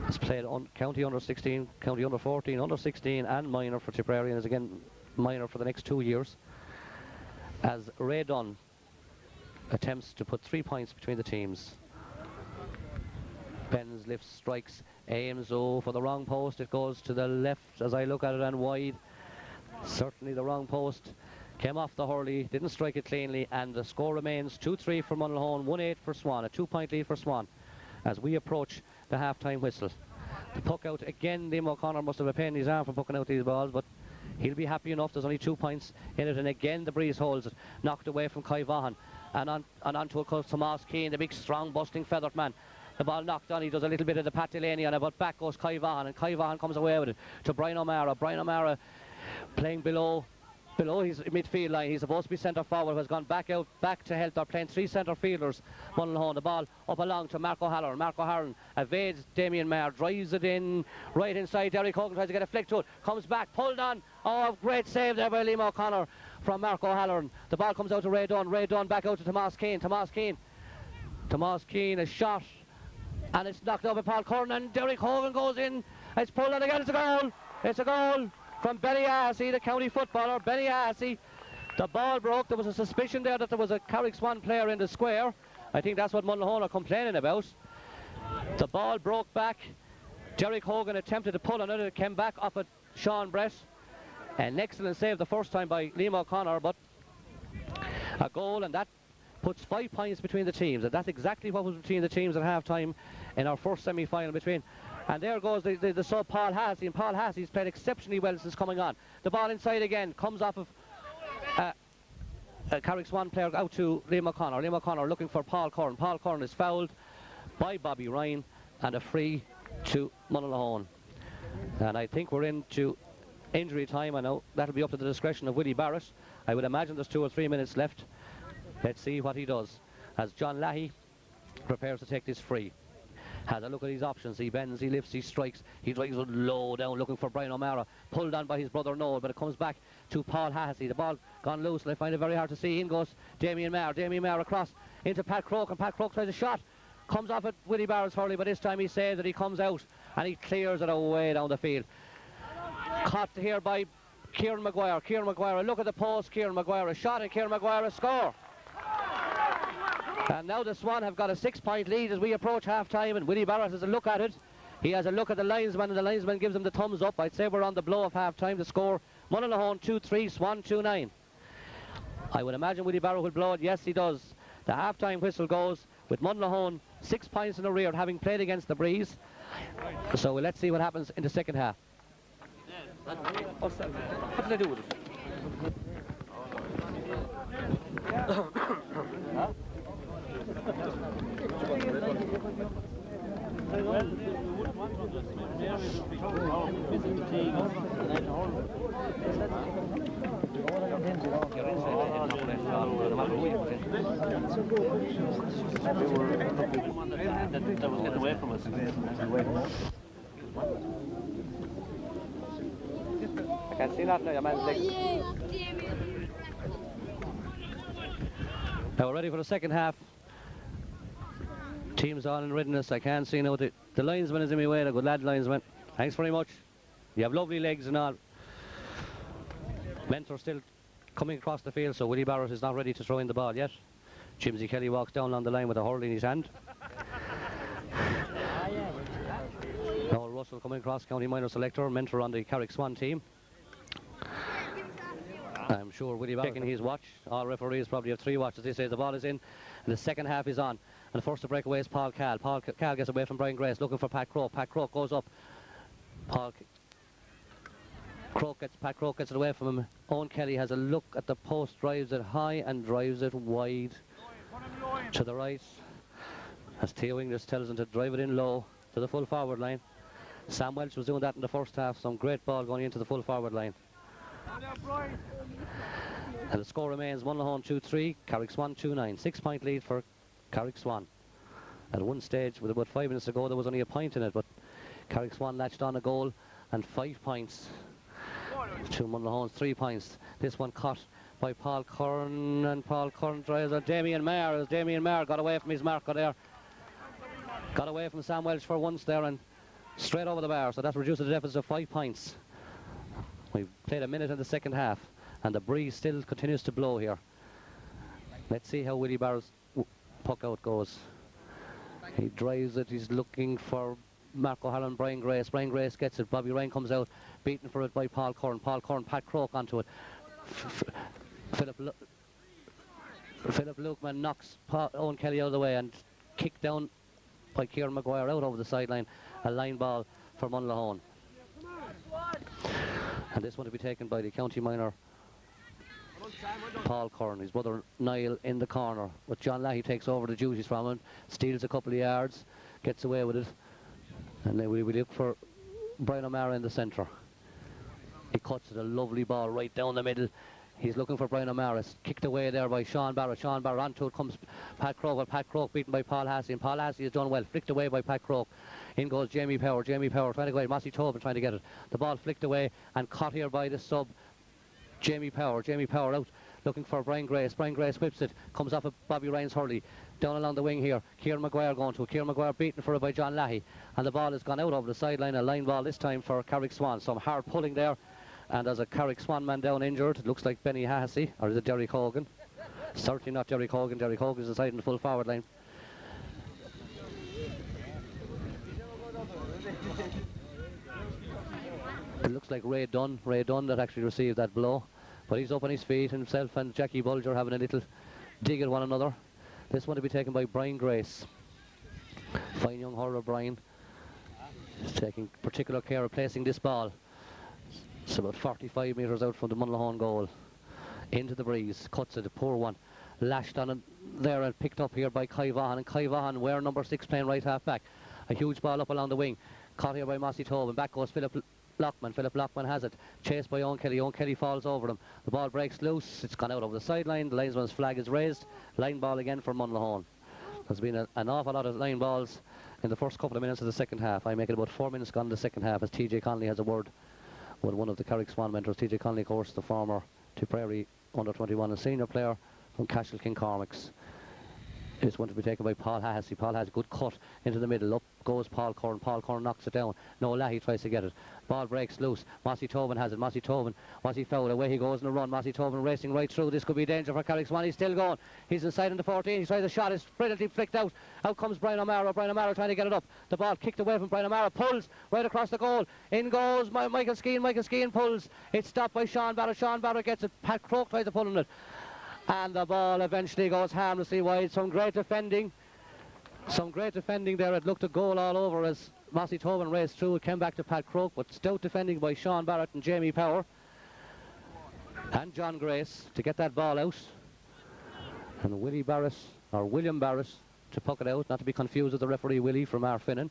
Has played on county under 16, county under 14, under 16 and minor for Tipperary, and is again minor for the next 2 years. As Ray Dunn attempts to put 3 points between the teams. Bends, lifts, strikes, aims, for the wrong post. It goes to the left as I look at it and wide. Certainly the wrong post. Came off the hurley, didn't strike it cleanly, and the score remains 2-3 for Mullinahone, 1-8 for Swan. A 2-point lead for Swan as we approach the half-time whistle. The puck out again. Liam O'Connor must have a pain in his arm for pucking out these balls, but he'll be happy enough. There's only 2 points in it, and again the breeze holds it. Knocked away from Vaughan, and onto it goes Tomas Keane, the big, strong, busting, feathered man. The ball knocked on, he does a little bit of the Pat Delaney on it, but back goes Vaughan, and Vaughan comes away with it to Brian O'Mara. Brian O'Mara playing below his midfield line. He's supposed to be centre forward, has gone back to help. They're playing 3 centre fielders. Mullinahone, the ball up along to Mark O'Halloran. Mark O'Halloran evades Damien Meara, drives it in right inside. Derek Hogan tries to get a flick to it, comes back, pulled on. Great save there by Liam O'Connor from Mark O'Halloran. The ball comes out to Ray Dunn. Ray Dunn back out to Tomas Keane. Tomas Keane, a shot, and it's knocked over Paul Curran, and Derek Hogan goes in. It's pulled on again. It's a goal. It's a goal from Benny Hahessy, the county footballer. Benny Hahessy. The ball broke. There was a suspicion there that there was a Carrick Swan player in the square. I think that's what Mullinahone are complaining about. The ball broke back. Derek Hogan attempted to pull on it. It came back off at Sean Brett. An excellent save the first time by Liam O'Connor, but a goal, and that puts 5 points between the teams, and that's exactly what was between the teams at half-time in our first semi-final between. And there goes the sub Paul Hahessy, and Paul Hassy's played exceptionally well since coming on. The ball inside again, comes off of a Carrick Swan player out to Liam O'Connor. Liam O'Connor looking for Paul Curran. Paul Curran is fouled by Bobby Ryan, and a free to Mullinahone. And I think we're into injury time. I know that'll be up to the discretion of Willie Barrett. I would imagine there's 2 or 3 minutes left. Let's see what he does as John Leahy prepares to take this free. Has a look at his options. He bends, he lifts, he strikes, he drives it low down looking for Brian O'Mara, pulled on by his brother Noel, but it comes back to Paul Hahessy. The ball gone loose, and I find it very hard to see. In goes Damien Meara across into Pat Croke, and Pat Croke tries a shot, comes off at Willie Barrett's hurley, but this time he saves that he comes out and he clears it away down the field. Caught here by Kieran Maguire. Kieran Maguire, look at the post. Kieran Maguire, a shot, and Kieran Maguire a score. And now the Swan have got a 6-point lead as we approach half-time, and Willie Barrett has a look at it. He has a look at the linesman, and the linesman gives him the thumbs up. I'd say we're on the blow of half-time. The score Mullinahone 2-3, Swan 2-9. I would imagine Willie Barrett will blow it. Yes, he does. The half-time whistle goes with Mullinahone 6 points in the rear, having played against the Breeze. So let's see what happens in the second half. What did I do with it? That was getting away from us. I can't see that now, your man's leg. Now we're ready for the second half. Team's on in readiness. I can't see now. The linesman is in my way. The good lad linesman. Thanks very much. You have lovely legs and all. Mentor still coming across the field, so Willie Barrett is not ready to throw in the ball yet. Jimsy Kelly walks down on the line with a hurl in his hand. Noel Russell coming across, county minor selector, mentor on the Carrick Swan team. I'm sure Willie Barrett checking his watch. All referees probably have 3 watches. They say the ball is in and the second half is on. And the first to break away is Paul Cal. Paul Cal gets away from Brian Grace, looking for Pat Croke. Pat Croke goes up. Pat Croke gets it away from him. Eoin Kelly has a look at the post, drives it high and drives it wide to the right. As Theo English tells him to drive it in low to the full forward line. Sam Welch was doing that in the first half. Some great ball going into the full forward line. And the score remains Mullinahone 2-3, Carrick Swan 2-9. 6-point lead for Carrick Swan. At one stage, with about 5 minutes to go, there was only a point in it, but Carrick Swan latched on a goal and 5 points to Mullinahone's 3 points. This one caught by Paul Curran, and Paul Curran drives at Damien Meara. As Damien Meara got away from his marker there. Got away from Sam Welch for once there and straight over the bar, so that reduces the deficit of 5 points. We've played a minute in the second half, and the breeze still continues to blow here. Let's see how Willie Barrett's puck out goes. He drives it, he's looking for Mark O'Halloran, Brian Grace. Brian Grace gets it, Bobby Ryan comes out, beaten for it by Paul Curran. Paul Curran, Pat Croke onto it. Philip Lukeman knocks Eoin Kelly out of the way and kicked down by Kieran Maguire out over the sideline. A line ball for Mullinahone. And this one to be taken by the county minor Paul Curran. His brother Niall in the corner, but John Leahy takes over the duties from him, steals a couple of yards, gets away with it, and then we look for Brian O'Mara in the centre. He cuts it, a lovely ball right down the middle. He's looking for Brian O'Mara. Kicked away there by Sean Barrett. Sean Barrett onto it comes Pat Croke. Well, Pat Croke beaten by Paul Hahessy, and Paul Hahessy has done well. Flicked away by Pat Croke. In goes Jamie Power. Jamie Power trying to go away. Mossy Tobin trying to get it. The ball flicked away and caught here by the sub Jamie Power. Jamie Power out looking for Brian Grace. Brian Grace whips it. Comes off of Bobby Ryan's hurley. Down along the wing here. Kieran Maguire going to it. Kieran Maguire beaten for it by John Leahy. And the ball has gone out over the sideline. A line ball this time for Carrick Swan. Some hard pulling there. And there's a Carrick Swan man down injured. It looks like Benny Hahessy, or is it Derek Hogan? Certainly not Derek Hogan. Derek Hogan is inside in the full forward line. It looks like Ray Dunn that actually received that blow. But he's up on his feet himself, and Jackie Bulger having a little dig at one another. This one to be taken by Brian Grace. Fine young hurler Brian. He's taking particular care of placing this ball. It's about 45 metres out from the Mullinahone goal. Into the breeze, cuts it, a poor one. Lashed on it there and picked up here by Kai Vaughan. And Kai Vaughan, wearing number 6, playing right half back. A huge ball up along the wing. Caught here by Mossy Tobin. Back goes Philip Lockman. Philip Lockman has it. Chased by Eoin Kelly. Eoin Kelly falls over him. The ball breaks loose. It's gone out over the sideline. The linesman's flag is raised. Line ball again for Mullinahone. There's been an awful lot of line balls in the first couple of minutes of the second half. I make it about 4 minutes gone in the second half as TJ Connolly has a word with one of the Carrick Swan mentors. TJ Connolly, of course, the former Tipperary under-21 and senior player from Cashel King Cormac's. This one to be taken by Paul Hahessy. Paul has a good cut into the middle, up goes Paul Curran. Paul Curran knocks it down. No, Leahy tries to get it. Ball breaks loose. Mossy Tobin has it. Mossy Tobin. Mossy foul. Away he goes in a run. Mossy Tobin racing right through. This could be danger for Carrick Swan. He's still going. He's inside in the 14. He tries a shot. It's brilliantly flicked out. Out comes Brian O'Mara. Brian O'Mara trying to get it up. The ball kicked away from Brian O'Mara. Pulls right across the goal. In goes Michael Skeen. Michael Skeen pulls. It's stopped by Sean Barrett. Sean Barrett gets it. Pat Croke tries to pull on it. And the ball eventually goes harmlessly wide. Some great defending. Some great defending there. It looked a goal all over as Mossy Tobin raced through. It came back to Pat Croke, but stout defending by Sean Barrett and Jamie Power and John Grace to get that ball out. And Willie Barrett, or William Barrett, to puck it out, not to be confused with the referee Willie from Arfinnan.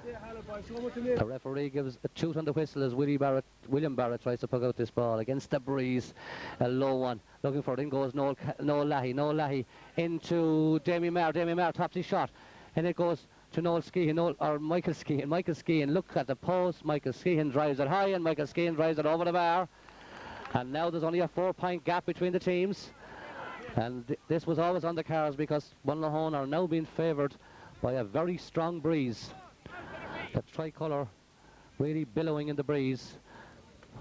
The referee gives a toot on the whistle as William Barrett tries to puck out this ball against the breeze. A low one. Looking for it. In goes Noel Leahy into Damien Meara. Damien Meara tops his shot. And it goes to Michael Skeen. Michael Skeen, look at the post. Michael Skeen drives it high and Michael Skeen drives it over the bar. And now there's only a 4-point gap between the teams. And this was always on the cards because Mullinahone are now being favoured by a very strong breeze. The tricolour really billowing in the breeze.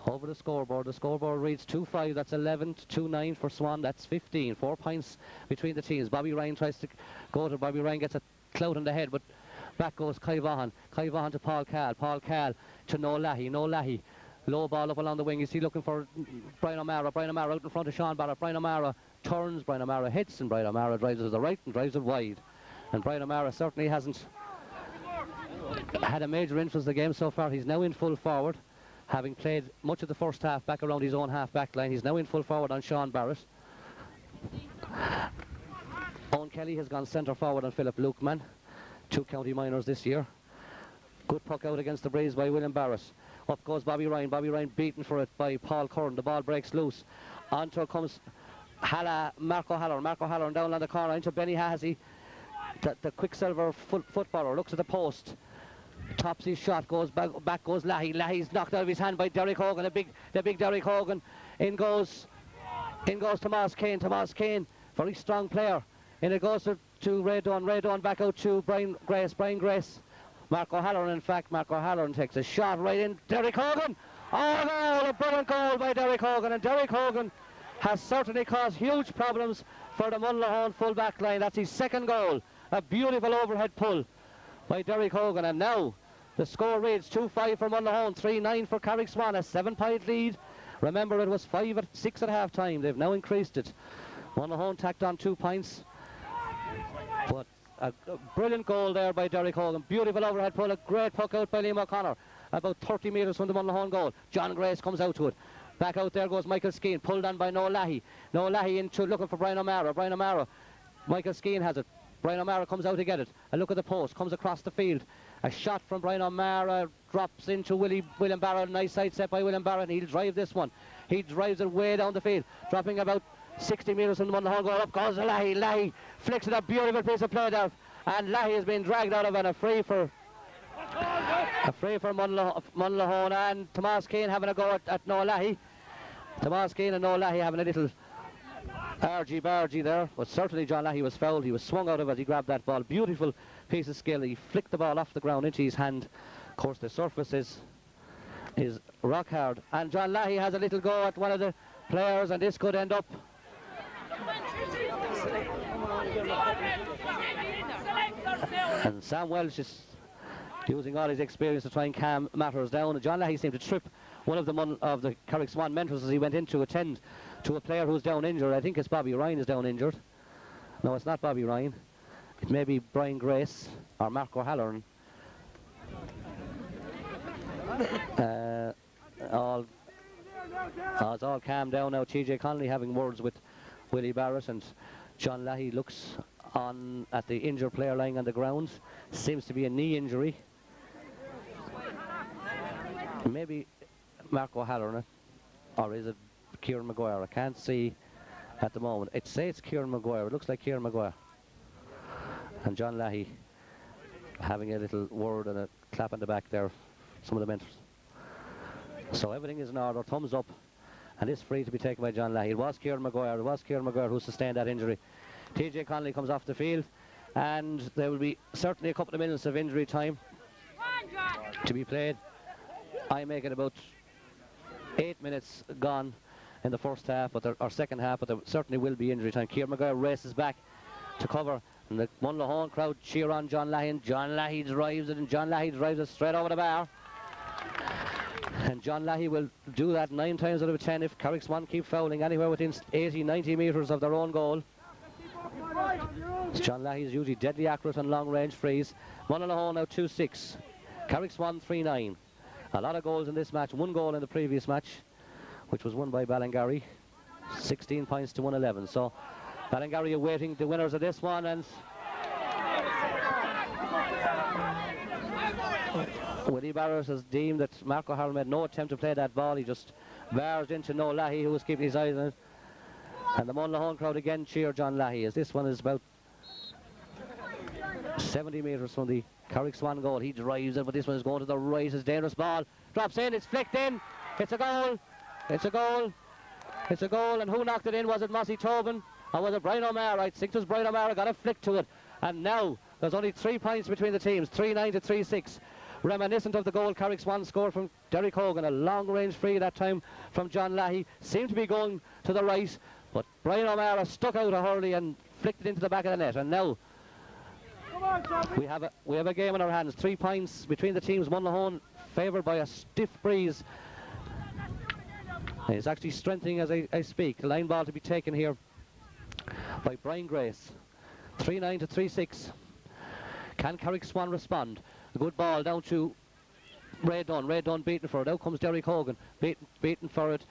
Over the scoreboard. The scoreboard reads 2-5. That's 11 to 2-9 for Swan. That's 15. 4 points between the teams. Bobby Ryan tries to go to Bobby Ryan, gets a clout on the head, but back goes Kai Vaughan. Kai Vaughan to Paul Cal. Paul Cal to Noel Leahy. Noel Leahy. Low ball up along the wing. Is he looking for Brian O'Mara? Brian O'Mara out in front of Sean Barrett. Brian O'Mara turns. Brian O'Mara hits, and Brian O'Mara drives it to the right and drives it wide. And Brian O'Mara certainly hasn't had a major influence in the game so far. He's now in full forward, having played much of the first half back around his own half-back line. He's now in full forward on Sean Barrett. Eoin Kelly has gone centre forward on Philip Lukeman, 2 county minors this year. Good puck out against the breeze by William Barrett. Up goes Bobby Ryan. Bobby Ryan beaten for it by Paul Curran. The ball breaks loose. Onto comes Marco Halloran. Marco Halloran down on the corner into Benny Hahessy. The Quicksilver footballer looks at the post. Tops his shot, goes back goes Leahy. Leahy's knocked out of his hand by Derek Hogan, the big Derek Hogan. In goes Tomas Kane. Tomas Kane, very strong player. And it goes to Ray Dunn. Ray Dunn back out to Brian Grace. Marco Halloran, in fact, Marco Halloran takes a shot right in. Derek Hogan! Oh no, a brilliant goal by Derek Hogan. And Derek Hogan has certainly caused huge problems for the Mullinahone full back line. That's his second goal. A beautiful overhead pull by Derek Hogan. And now the score reads 2-5 for Mullinahone, 3-9 for Carrick Swan, a 7-point lead. Remember, it was 5-6 at half time. They've now increased it. Mullinahone tacked on 2 points. But a brilliant goal there by Derek Hogan. Beautiful overhead pull, a great puck out by Liam O'Connor. About 30 metres from the Mullinahone goal. John Grace comes out to it. Back out there goes Michael Skeen, pulled on by Noel Leahy. Noel Leahy into looking for Brian O'Mara. Brian O'Mara. Michael Skeen has it. Brian O'Mara comes out to get it. A look at the post, comes across the field. A shot from Brian O'Mara drops into William Barrett. Nice side set by William Barrett. He'll drive this one. He drives it way down the field, dropping about 60 metres from the Mullinahone goal. Up goes Leahy. Leahy flicks it, a beautiful piece of play there. And Leahy has been dragged out of it. A free for Mullinahone, and Tomas Kane having a go at Noel Leahy. Tomas Kane and Noel Leahy having a little argy-bargy there, but certainly John Leahy was fouled. He was swung out of it. He grabbed that ball. Beautiful piece of skill. He flicked the ball off the ground into his hand. Of course, the surface is rock hard. And John Leahy has a little go at one of the players, and this could end up. And Sam Welsh is using all his experience to try and calm matters down. And John Leahy seemed to trip one of the Carrick Swan mentors as he went in to attend to a player who's down injured. I think it's Bobby Ryan is down injured. No, it's not Bobby Ryan. It may be Brian Grace or Marco Halloran. It's all calmed down now. TJ Connolly having words with Willie Barrett, and John Leahy looks on at the injured player lying on the ground. Seems to be a knee injury. Maybe Marco Halloran, or is it Kieran Maguire? I can't see at the moment. It says it's Kieran Maguire. It looks like Kieran Maguire. And John Leahy having a little word and a clap on the back there, some of the mentors. So everything is in order, thumbs up, and it's free to be taken by John Leahy. It was Kieran Maguire who sustained that injury. TJ Connolly comes off the field. and there will be certainly a couple of minutes of injury time to be played. I make it about 8 minutes gone in the first half, or second half, but there certainly will be injury time. Kieran Maguire races back to cover, and the Mullinahone crowd cheer on John Leahy, and John Leahy drives it, and John Leahy drives it straight over the bar. And John Leahy will do that 9 times out of 10 if Carrick Swan keep fouling anywhere within 80, 90 metres of their own goal. John Leahy is usually deadly accurate on long range frees. Mullinahone now 2-6. Carrick Swan 3-9. A lot of goals in this match. 1 goal in the previous match, which was won by Ballingarry. 16 points to 111. So Ballingarry awaiting the winners of this one, and Willie Barrett has deemed that Mark O'Hara made no attempt to play that ball. He just barged into Noel Leahy, who was keeping his eyes on it. And the Mullinahone crowd again cheer John Leahy, as this one is about 70 metres from the Carrick Swan goal. He drives it, but this one is going to the right. It's a dangerous ball. Drops in, it's flicked in. It's a goal. It's a goal. It's a goal. And who knocked it in? Was it Mossy Tobin? Or was it Brian O'Meara? I think it was Brian O'Meara. Got a flick to it. And now there's only 3 points between the teams. 3-9 to 3-6. Reminiscent of the goal Carrick Swan scored from Derek Hogan. A long range free that time from John Leahy. Seemed to be going to the right, but Brian O'Meara stuck out a hurley and flicked it into the back of the net. And now we have a game in our hands. 3 points between the teams. Mullinahone favoured by a stiff breeze. It's actually strengthening as I speak. The line ball to be taken here by Brian Grace. 3-9 to 3-6. Can Carrick Swan respond? A good ball down to Ray Dunn. Ray Dunn beaten for it. Out comes Derek Hogan. Beaten for it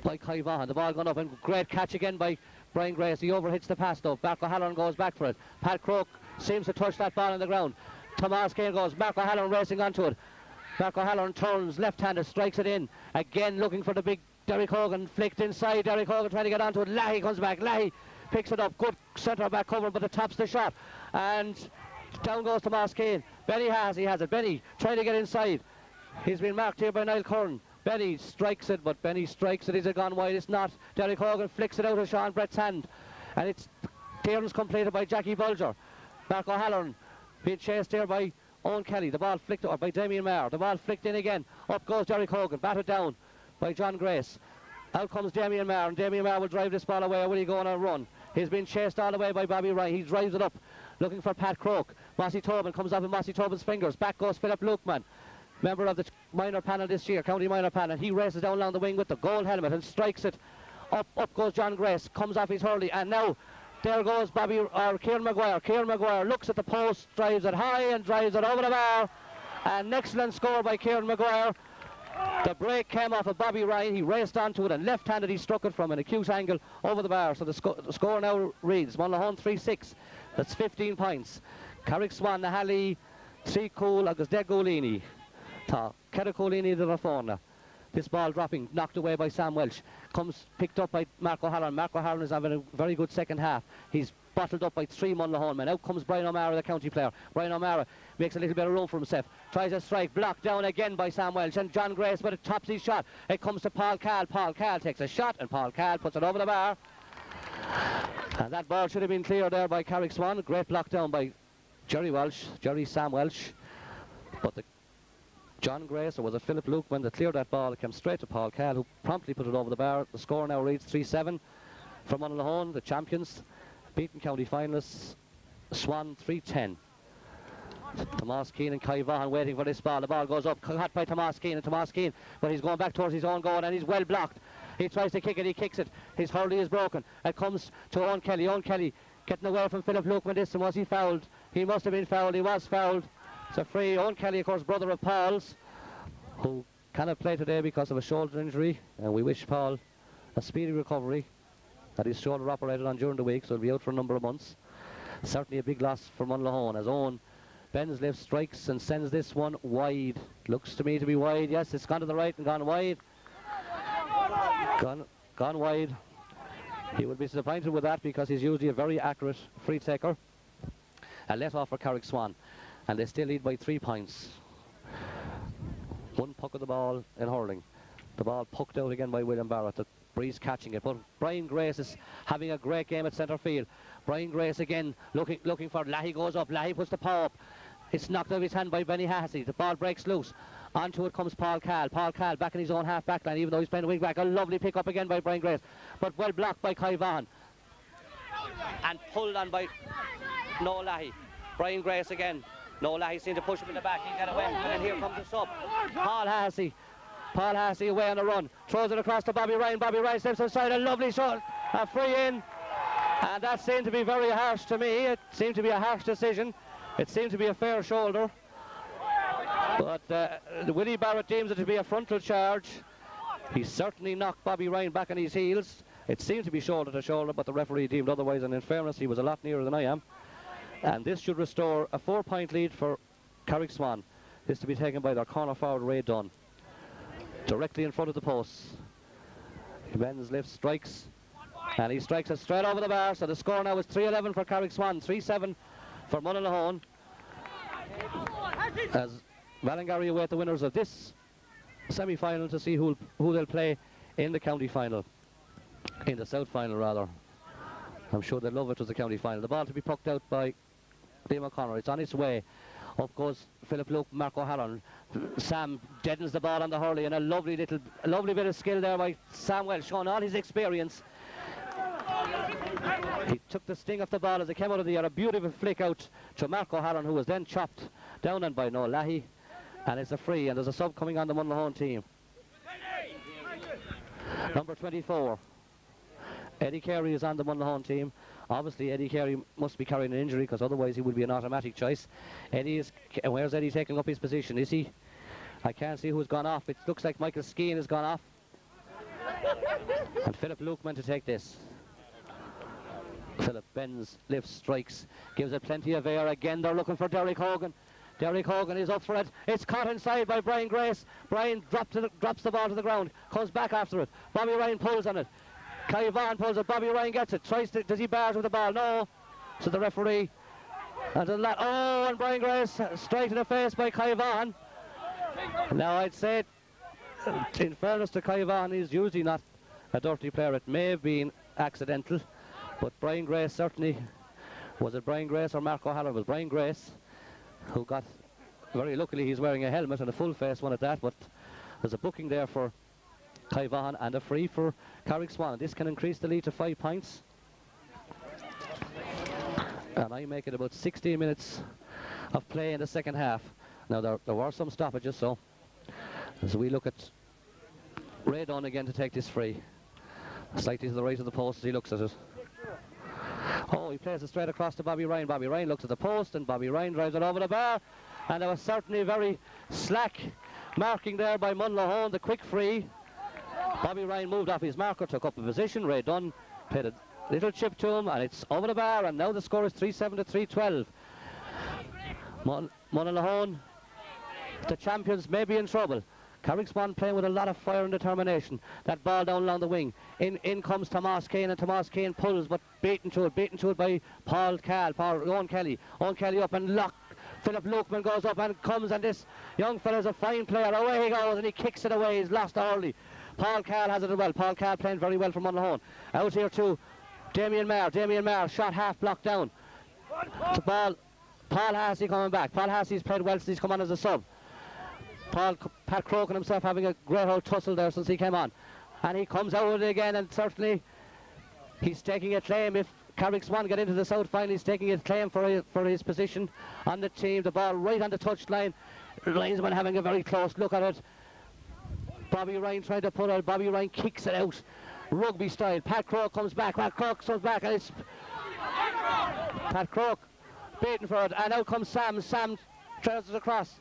by Kai Vaughan. The ball gone up, and great catch again by Brian Grace. He overhits the pass though. Mark O'Halloran goes back for it. Pat Croke seems to touch that ball on the ground. Tomas Kane goes. Mark O'Halloran racing onto it. Mark O'Halloran turns left-handed, strikes it in. Again looking for the big Derek Hogan. Flicked inside. Derek Hogan trying to get onto it. Leahy comes back. Leahy picks it up. Good centre-back cover, but it tops the shot. And down goes Tomas Kane. Benny Hahessy has it. Benny trying to get inside. He's been marked here by Niall Curran. Benny strikes it, but Benny strikes it. Is it gone wide? It's not. Derek Hogan flicks it out of Sean Brett's hand. And it's clearance completed by Jackie Bulger. Mark O'Halloran being chased here by Eoin Kelly. The ball flicked up by Damien Meara. The ball flicked in again. Up goes Derek Hogan. Battered down by John Grace. Out comes Damien Meara, and Damien Meara will drive this ball away. Or will he go on a run? He's been chased all the way by Bobby Ryan. He drives it up, looking for Pat Croke. Mossy Tobin comes up in Mossy Tobin's fingers. Back goes Philip Lukeman, member of the minor panel this year, county minor panel. He races down along the wing with the gold helmet and strikes it. Up goes John Grace, comes off his hurley, and now there goes Kieran Maguire. Kieran Maguire looks at the post, drives it high and drives it over the bar. An excellent score by Kieran Maguire. The break came off of Bobby Ryan. He raced onto it, and left-handed he struck it from an acute angle over the bar. So the score now reads Mullinahone 3-6. That's 15 points. Carrick Swan na Halley 3 cool agus de Golini. Ta Carrick Golini de Rafona. This ball dropping, knocked away by Sam Welsh. Comes picked up by Mark O'Halloran. Mark O'Halloran is having a very good second half. He's bottled up by 3 Mullinahone men. Out comes Brian O'Meara, the county player. Brian O'Meara makes a little bit of room for himself. Tries a strike, blocked down again by Sam Welsh. And John Grace, but it tops his shot. It comes to Paul Cahl. Paul Cahl takes a shot, and Paul Cahl puts it over the bar. And that ball should have been cleared there by Carrick Swan. Great block down by Jerry Sam Welsh. But the John Grace, or was it Philip Lukeman, that cleared that ball? It came straight to Paul Cahl, who promptly put it over the bar. The score now reads 3-7 for Mullinahone, the champions. Beaten county finalists, Swan 3-10. Tomas Keane and Kai Vaughan waiting for this ball. The ball goes up, caught by Tomas Keane, but he's going back towards his own goal, and he's well blocked. He tries to kick it, he kicks it. His hurley is broken. It comes to Eoin Kelly. Eoin Kelly getting away from Philip Lukeman. This time, was he fouled? He must have been fouled. He was fouled. It's a free. Eoin Kelly, of course, brother of Paul's, who cannot play today because of a shoulder injury, and we wish Paul a speedy recovery. That his shoulder operated on during the week, so he'll be out for a number of months. Certainly a big loss for Mullinahone, as Eoin bends, lifts, strikes, and sends this one wide. Looks to me to be wide. Yes, it's gone to the right and gone wide. Gone wide. He would be disappointed with that because he's usually a very accurate free taker. A let off for Carrick Swan, and they still lead by 3 points. 1 puck of the ball in hurling. The ball poked out again by William Barrett. The breeze catching it, but Brian Grace is having a great game at centre field. Brian Grace again looking for Leahy. Goes up, Leahy puts the paw up. It's knocked out of his hand by Benny Hahessy. The ball breaks loose. Onto it comes Paul Cal. Paul Cal back in his own half back line, even though he's playing wing back. A lovely pick up again by Brian Grace, but well blocked by Vaughan and pulled on by Noel Leahy. Brian Grace again. Noel Leahy seemed to push him in the back. He got away, and then here comes the sub. Paul Hahessy. Paul Hahessy away on the run. Throws it across to Bobby Ryan. Bobby Ryan steps inside. A lovely shot. A free in. And that seemed to be very harsh to me. It seemed to be a harsh decision. It seemed to be a fair shoulder. But Willie Barrett deems it to be a frontal charge. He certainly knocked Bobby Ryan back on his heels. It seemed to be shoulder to shoulder, but the referee deemed otherwise, and in fairness, he was a lot nearer than I am. And this should restore a 4-point lead for Carrick Swan. This to be taken by their corner forward, Ray Dunn. Directly in front of the posts. He bends, lifts, strikes, and he strikes it straight over the bar. So the score now is 3-11 for Carrick Swan, 3-7 for Mullinahone. As Ballingarry await the winners of this semi-final to see who they'll play in the county final. In the South final, rather. I'm sure they'd love it as the county final. The ball to be pucked out by Liam O'Connor. It's on its way. Up goes Philip Luke, Mark O'Halloran. Sam deadens the ball on the hurley, and a lovely bit of skill there by Sam Welsh, showing all his experience. He took the sting of the ball as it came out of the air. A beautiful flick out to Mark O'Halloran, who was then chopped down on by Noel Leahy. And it's a free, and there's a sub coming on the Mullinahone team. Number 24. Eddie Carey is on the Mullinahone team. Obviously, Eddie Carey must be carrying an injury, because otherwise he would be an automatic choice. Where's Eddie taking up his position? Is he? I can't see who's gone off. It looks like Michael Skeen has gone off. And Philip Luke meant to take this. Philip bends, lifts, strikes, gives it plenty of air. Again, they're looking for Derek Hogan. Derek Hogan is up for it. It's caught inside by Brian Grace. Brian drops the ball to the ground, comes back after it. Bobby Ryan pulls on it. Kai Vaughan pulls it. Bobby Ryan gets it. Does he bars with the ball? No. So the referee. And Brian Grace straight in the face by Kai Vaughan. Now I'd say, in fairness to Kai Vaughan, he's usually not a dirty player. It may have been accidental, but Brian Grace certainly, was it Brian Grace or Mark O'Halloran? It was Brian Grace who got, very luckily he's wearing a helmet and a full face one at that, but there's a booking there for Kai Vaughan and a free for Carrick Swan. This can increase the lead to 5 points. And I make it about 16 minutes of play in the second half. Now there were some stoppages, so as we look at Ray Dunn again to take this free. Slightly to the right of the post as he looks at it. Oh, he plays it straight across to Bobby Ryan. Bobby Ryan looks at the post, and Bobby Ryan drives it over the bar. And there was certainly very slack marking there by Mullinahone, the quick free. Bobby Ryan moved off his marker, took up a position. Ray Dunn played a little chip to him, and it's over the bar, and now the score is 3-7 to 3-12. Mullinahone, the champions, may be in trouble. Carrick Swan playing with a lot of fire and determination. That ball down along the wing. In comes Tomas Kane, and Tomas Kane pulls, but beaten to it by Eoin Kelly. Eoin Kelly up and locked. Philip Lukeman goes up and comes, and this young fella's a fine player. Away he goes, and he kicks it away. He's lost early. Paul Cal has it as well. Paul Cal playing very well for Mullinahone. Out here too, Damien Meara shot half blocked down. The ball, Paul Hahessy coming back. Paul Hassy's played well since he's come on as a sub. Pat Crokin himself having a great old tussle there since he came on. And he comes out with it again, and certainly he's taking a claim. If Carrick Swan get into the South final, he's taking a claim for his position on the team. The ball right on the touchline. Linesman having a very close look at it. Bobby Ryan trying to put out. Bobby Ryan kicks it out. Rugby style. Pat Croak comes back. Pat Croak comes back, and it's Pat Croak beaten for it. And out comes Sam. Sam trails it across.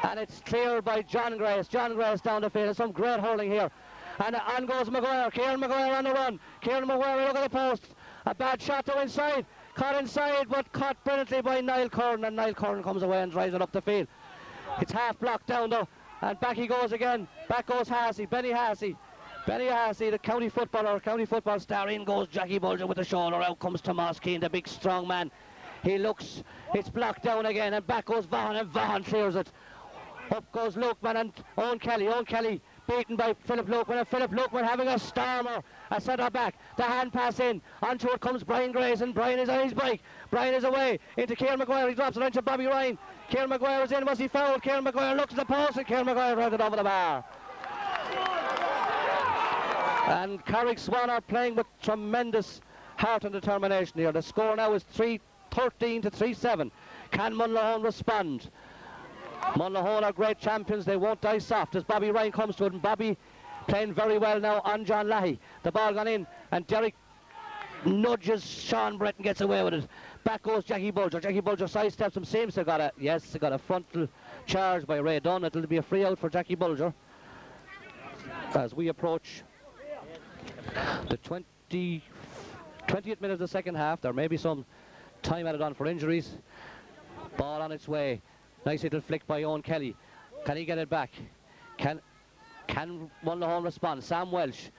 And it's cleared by John Grace. John Grace down the field. Some great hurling here. And on goes Maguire. Kieran Maguire on the run. Kieran Maguire, look at the post. A bad shot to inside. Caught inside, but caught brilliantly by Niall Curran. And Niall Curran comes away and drives it up the field. It's half blocked down though. And back he goes again. Back goes Hahessy. Benny Hahessy, the county football star. In goes Jackie Bulger with the shoulder. Out comes Tomas Keane, the big strong man. He looks, it's blocked down again, and back goes Vaughan, and Vaughan clears it. Up goes Lukeman and Eoin Kelly. Eoin Kelly beaten by Philip Lukeman, and Philip Lukeman having a stormer, a centre back. The hand pass in, onto it comes Brian Grayson. Brian is on his bike. Brian is away into Kieran Maguire. He drops it into Bobby Ryan. Kieran Maguire is in. Was he fouled? Kieran Maguire looks at the post, and Kieran Maguire drives it over the bar. And Carrick Swan are playing with tremendous heart and determination here. The score now is 3-13 to 3-7. Can Mullinahone respond? Mullinahone are great champions. They won't die soft as Bobby Ryan comes to it, and Bobby playing very well now on John Leahy. The ball gone in, and Derek nudges Sean Brett and gets away with it. Back goes Jackie Bulger. Jackie Bulger sidesteps him. Seems to got a frontal charge by Ray Dunn. It'll be a free out for Jackie Bulger as we approach the 20th minute of the second half. There may be some time added on for injuries. Ball on its way. Nice little flick by Eoin Kelly. Can he get it back? Can Mullinahone respond? Sam Welsh,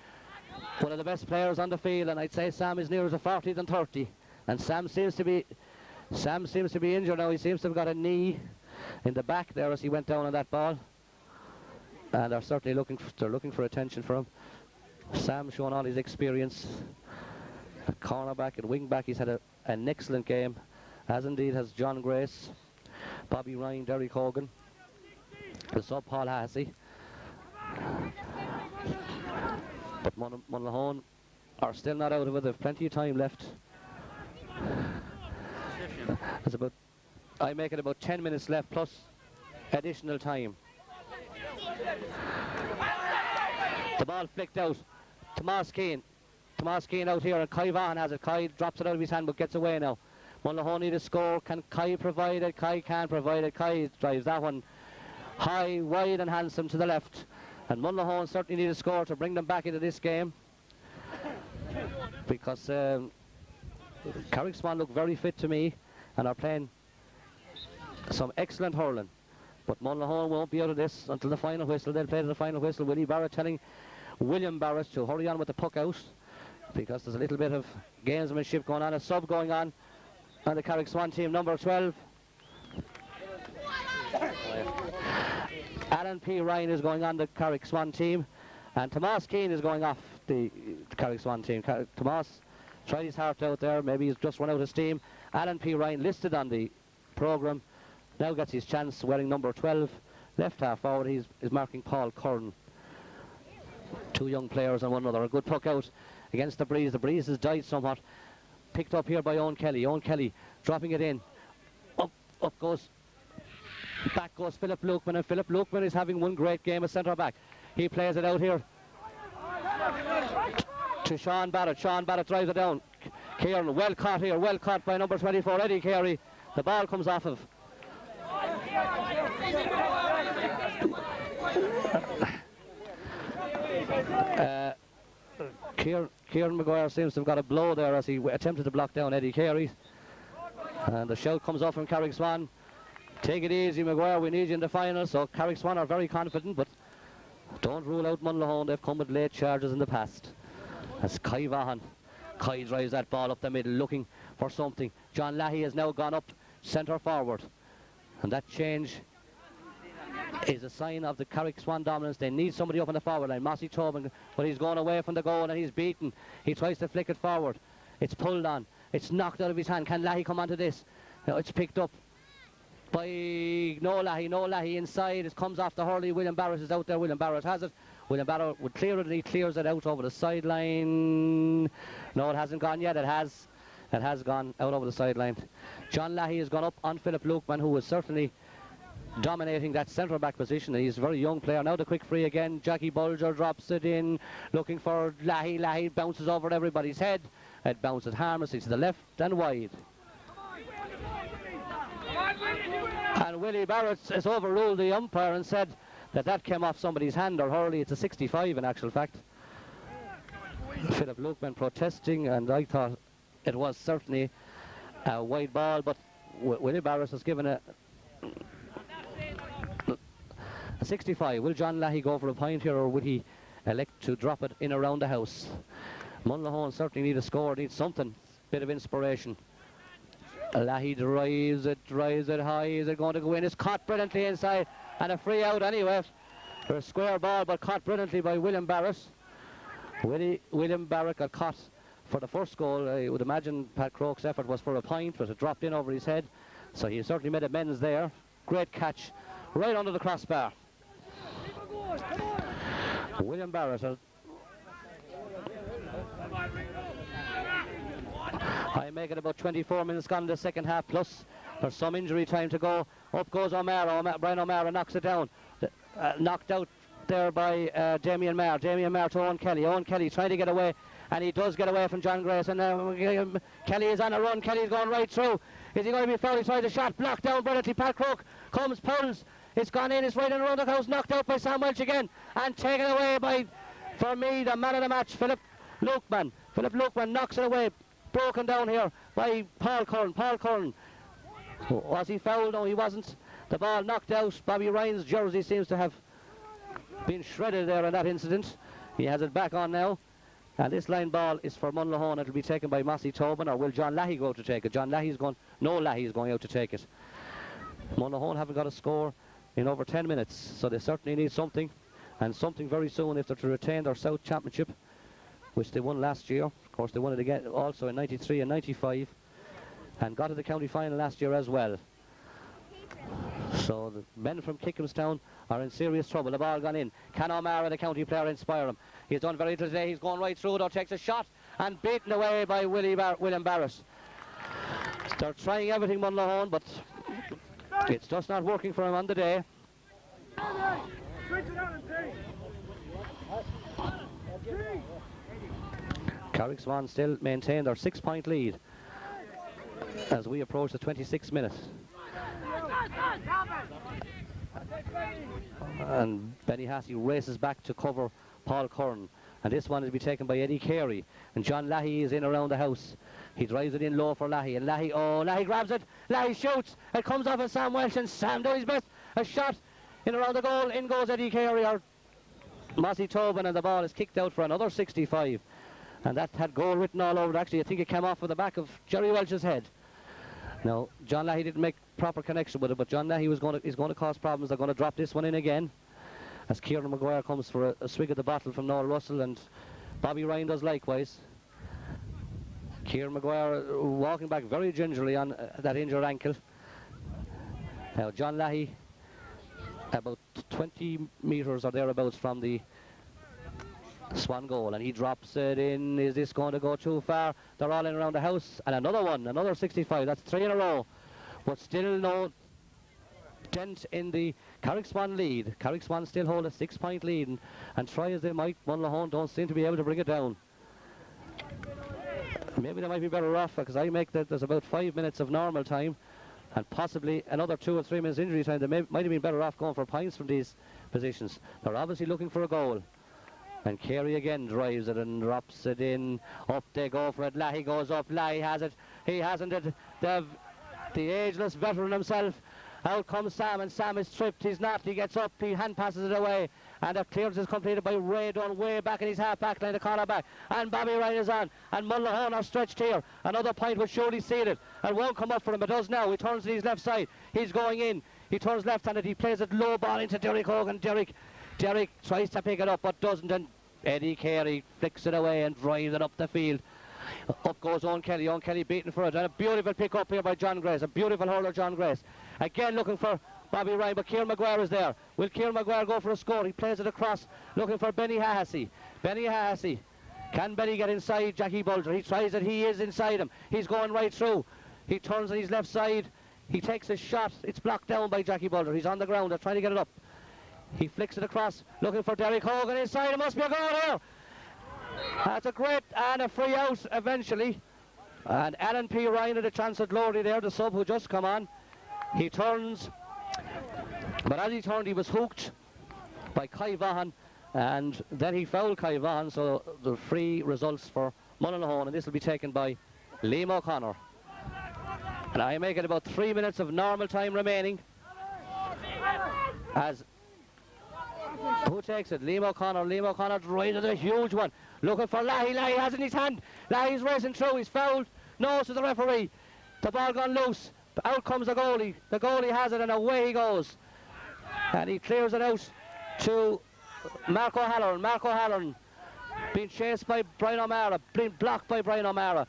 one of the best players on the field, and I'd say Sam is nearer to 40 than 30. And Sam seems to be injured now. He seems to have got a knee in the back there as he went down on that ball. And they're certainly looking for attention for him. Sam showing all his experience. At cornerback and wing back, he's had an excellent game, as indeed has John Grace, Bobby Ryan, Derek Hogan, the sub Paul Hahessy. But Mullinahone are still not out of it. They've plenty of time left. I make it about 10 minutes left plus additional time. The ball flicked out. Tomas Keane out here, and Kai Vaughan has it. Kai drops it out of his hand but gets away now. Mullinahone need a score. Can Kai provide it? Kai can't provide it. Kai drives that one high, wide and handsome to the left. And Mullinahone certainly need a score to bring them back into this game, because Carrick Swan look very fit to me and are playing some excellent hurling. But Mullinahone won't be out of this until the final whistle. They'll play to the final whistle. Willie Barrett telling William Barrett to hurry on with the puck out, because there's a little bit of gamesmanship going on. A sub going on the Carrick Swan team, number 12. Alan P. Ryan is going on the Carrick Swan team, and Tomas Keane is going off the Carrick Swan team. Tomas tried his heart out there. Maybe he's just run out of steam. Alan P. Ryan listed on the programme now gets his chance, wearing number 12, left half forward. He's marking Paul Curran. Two young players on one another. A good puck out against the breeze. The breeze has died somewhat. Picked up here by Eoin Kelly. Eoin Kelly dropping it in. Up goes. Back goes Philip Lukeman, and Philip Lukeman is having one great game as centre back. He plays it out here to Sean Barrett. Sean Barrett drives it down. Kieran, well caught here, well caught by number 24, Eddie Carey. The ball comes off of Kieran Maguire seems to have got a blow there as he attempted to block down Eddie Carey. And the shout comes off from Carrick Swan. Take it easy, Maguire, we need you in the final. So Carrick Swan are very confident, but don't rule out Mullinahone. They've come with late charges in the past. That's Kai Vaughan. Kai drives that ball up the middle looking for something. John Leahy has now gone up centre forward, and that change is a sign of the Carrick Swan dominance. They need somebody up on the forward line. Mossy Tobin, but he's going away from the goal and he's beaten. He tries to flick it forward. It's pulled on. It's knocked out of his hand. Can Leahy come onto this? No, it's picked up by no Leahy inside. It comes off the hurley. William Barrett is out there. William Barrett has it. William Barrett would clear it, and he clears it out over the sideline. No, it hasn't gone yet. It has gone out over the sideline. John Leahy has gone up on Philip Lukeman, who was certainly dominating that centre back position. He's a very young player. Now the quick free again. Jackie Bulger drops it in, looking for Leahy. Leahy bounces over everybody's head. It bounces harmlessly to the left and wide. And Willie Barrett has overruled the umpire and said that came off somebody's hand or hurley. It's a 65 in actual fact. Philip Lukeman protesting, and I thought it was certainly a wide ball, but Willie Barrett has given a 65. Will John Leahy go for a point here, or would he elect to drop it in around the house? Mullinahone certainly need a score, need something, bit of inspiration. Leahy drives it high. Is it going to go in? It's caught brilliantly inside, and a free out anyway. For a square ball, but caught brilliantly by William Barrett. William Barrett got caught for the first goal. I would imagine Pat Croke's effort was for a point, but it dropped in over his head. So he certainly made amends there. Great catch, right under the crossbar. William Barrett. I make it about 24 minutes gone in the second half, plus there's some injury time to go. Up goes O'Meara. Brian O'Meara knocks it down. Knocked out there by Damien Meara. Damien Meara to Eoin Kelly. Eoin Kelly trying to get away, and he does get away from John Grace. And Kelly is on a run. Kelly's going right through. Is he going to be fouled? He tries a shot. Blocked down brilliantly. Pat Croke comes, pulls. It's gone in. It's right in around the house. Knocked out by Sam Welch again. And taken away by, for me, the man of the match, Philip Lukeman. Philip Lukeman knocks it away. Broken down here by Paul Curran. Paul Curran. Was he fouled? No, he wasn't. The ball knocked out. Bobby Ryan's jersey seems to have been shredded there in that incident. He has it back on now. And this line ball is for Mullinahone. It'll be taken by Mossy Tobin, or will John Leahy go out to take it? John Leahy's going, no, Leahy's going out to take it. Mullinahone haven't got a score in over 10 minutes, so they certainly need something, and something very soon if they're to retain their South Championship, which they won last year. Of course, they won it again also in 93 and 95, and got to the county final last year as well. So the men from Kickhamstown are in serious trouble. The ball gone in. Can O'Meara, the county player, inspire him? He's done very little today. He's going right through, though, takes a shot, and beaten away by William Barrett. They're trying everything, Mullinahone, but it's just not working for him on the day. Carrick Swan still maintain their 6-point lead as we approach the 26th minute. And Benny Hahessy races back to cover Paul Curran, and this one will be taken by Eddie Carey, and John Leahy is in around the house. He drives it in low for Leahy, and Leahy grabs it. Leahy shoots. It comes off of Sam Welch, and Sam does his best. A shot in around the goal. In goes Eddie Carey or Mossy Tobin, and the ball is kicked out for another 65. And that had goal written all over it. Actually, I think it came off of the back of Jerry Welch's head. Now, John Leahy didn't make proper connection with it, but John Leahy is going to cause problems. They're going to drop this one in again, as Kieran Maguire comes for a swig of the bottle from Noel Russell, and Bobby Ryan does likewise. Kieran Maguire walking back very gingerly on that injured ankle. Now John Leahy, about 20 metres or thereabouts from the Swan goal, and he drops it in. Is this going to go too far? They're all in around the house, and another one, another 65. That's 3 in a row, but still no dent in the Carrick Swan lead. Carrick Swan still hold a 6-point lead, and try as they might, Mullinahone don't seem to be able to bring it down. Maybe they might be better off, because I make that there's about 5 minutes of normal time and possibly another 2 or 3 minutes injury time. They might have been better off going for points from these positions. They're obviously looking for a goal. And Carey again drives it and drops it in. Up they go for it. Leahy goes up. Leahy has it. He hasn't it. The ageless veteran himself. Out comes Sam, and Sam is tripped. He's not. He gets up. He hand passes it away. And the clearance is completed by Ray Dunn way back in his half-back line, the corner back. And Bobby Ryan is on. And Mullinahone are stretched here. Another point will surely seal it. And won't come up for him. It does now. He turns to his left side. He's going in. He turns left-handed. He plays it low ball into Derek Hogan. Derek tries to pick it up, but doesn't. And Eddie Carey flicks it away and drives it up the field. Up goes Eoin Kelly. Eoin Kelly beaten for it. And a beautiful pick up here by John Grace. A beautiful hurler, John Grace. Again looking for Bobby Ryan, but Kieran Maguire is there. Will Kieran Maguire go for a score? He plays it across, looking for Benny Hahessy. Benny Hahessy. Can Benny get inside Jackie Bulger? He tries it. He is inside him. He's going right through. He turns on his left side. He takes a shot. It's blocked down by Jackie Bulger. He's on the ground. They're trying to get it up. He flicks it across, looking for Derek Hogan inside. It must be a goal here. That's a great and a free out eventually. And Alan P. Ryan had a chance at Lordy there, the sub who just come on. He turns, but as he turned, he was hooked by Kai Vaughan, and then he fouled Kai Vaughan, so the free results for Mullinahone, and this will be taken by Liam O'Connor. And I make it about 3 minutes of normal time remaining. As who takes it? Liam O'Connor. Liam O'Connor drives a huge one. Looking for Leahy. Leahy has it in his hand. Leahy's racing through. He's fouled. No to the referee. The ball gone loose. Out comes the goalie. The goalie has it, and away he goes. And he clears it out. to Mark O'Halloran. Mark O'Halloran being chased by Brian O'Meara, being blocked by Brian O'Meara.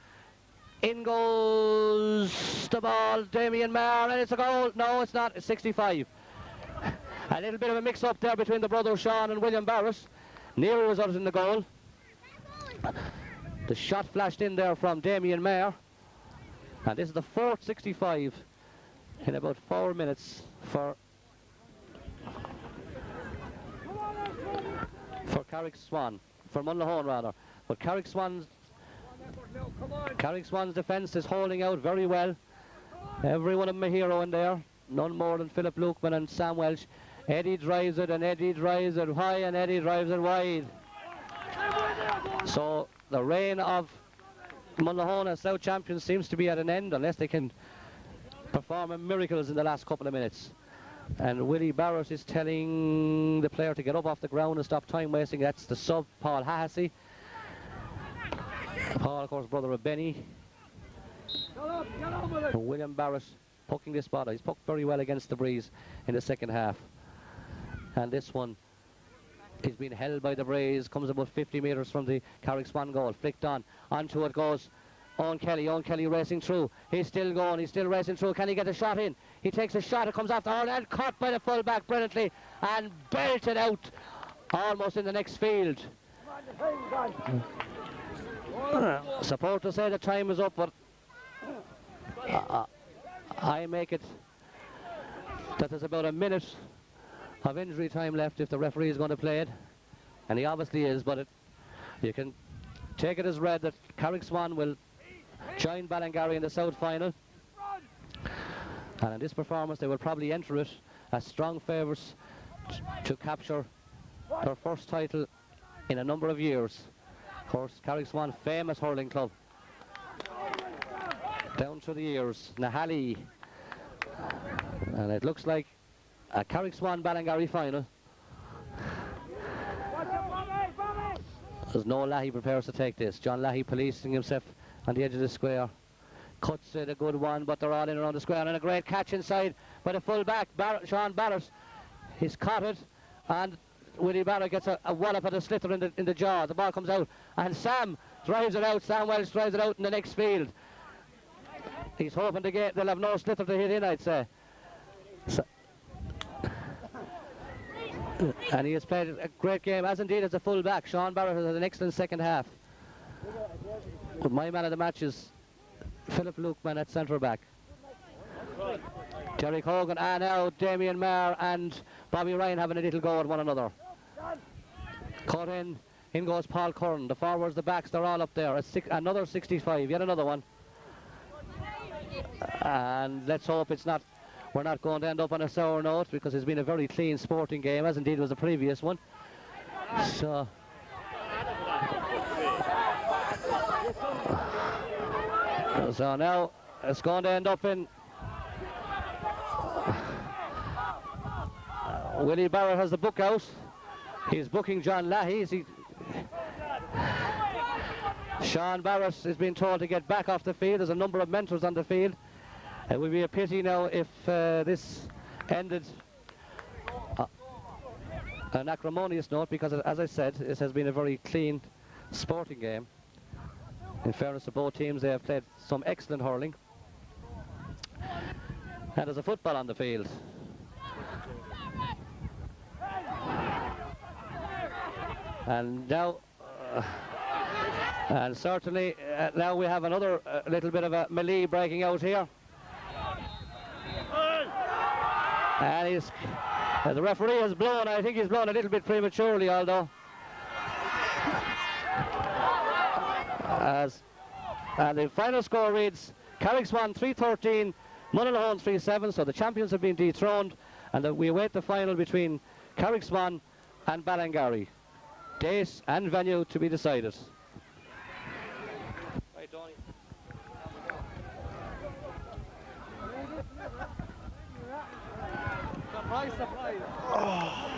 In goes the ball, Damien Meara, and it's a goal. No, it's not. It's 65. A little bit of a mix-up there between the brothers Sean and William Barrett. Nearly resulted in the goal. The shot flashed in there from Damien Meara. And this is the fourth 65 in about 4 minutes for Carrick Swan, for Mullinahone rather. But Carrick Swan's defence is holding out very well. Every one of them a hero in there. None more than Philip Lukeman and Sam Welsh. Eddie drives it, and Eddie drives it high, and Eddie drives it wide. So the reign of Mullinahone as South champions seems to be at an end unless they can perform miracles in the last couple of minutes. And Willie Barrett is telling the player to get up off the ground and stop time wasting. That's the sub, Paul Hahessy. Paul, of course, brother of Benny. William Barrett pucking this ball. He's pucked very well against the breeze in the second half. And this one is being held by the breeze. Comes about 50 metres from the Carrick Swan goal. Flicked on. Onto it goes Eoin Kelly. Eoin Kelly racing through. He's still going. He's still racing through. Can he get a shot in? He takes a shot. It comes after all and caught by the full-back brilliantly and belted out almost in the next field. Suppose to say the time is up, but I make it that there's about a minute of injury time left if the referee is going to play it, and he obviously is, but you can take it as read that Carrick Swan will join Ballingarry in the South final, and in this performance they will probably enter it as strong favourites to capture their first title in a number of years. Of course, Carrick Swan, famous hurling club down through the years, Leahy, and it looks like a Carrick Swan Ballingarry final. There's no Leahy prepares to take this. John Leahy policing himself on the edge of the square. Cuts it, a good one, but they're all in around the square, and a great catch inside by the full-back, Sean Barrett. He's caught it, and Willie Barrett gets a wallop at a sliotar in the jaw. The ball comes out, and Sam drives it out. Sam Welsh drives it out in the next field. He's hoping to get, they'll have no sliotar to hit in, I'd say. So, and he has played a great game, as indeed as a full-back. Sean Barrett has had an excellent second half. But my man of the match is Philip Lukeman at centre-back. Derek Hogan, and now Damien Meara and Bobby Ryan having a little go at one another. Caught in goes Paul Curran. The forwards, the backs, they're all up there. Another 65, yet another one. And let's hope we're not going to end up on a sour note, because it's been a very clean sporting game, as indeed was the previous one. So now it's going to end up in Willie Barrett has the book out. He's booking John Leahy. Sean Barrett is being told to get back off the field. There's a number of mentors on the field. It would be a pity now if this ended an acrimonious note, because as I said, this has been a very clean sporting game. In fairness to both teams, they have played some excellent hurling. And there's a football on the field. And now, and certainly now we have another little bit of a melee breaking out here. And the referee has blown. I think he's blown a little bit prematurely, although. And the final score reads Carrick Swan 3-13, Mullinahone 3-7, so the champions have been dethroned, and we await the final between Carrick Swan and Ballingarry. Date and venue to be decided. Right, Donny. Surprise, surprise. Oh.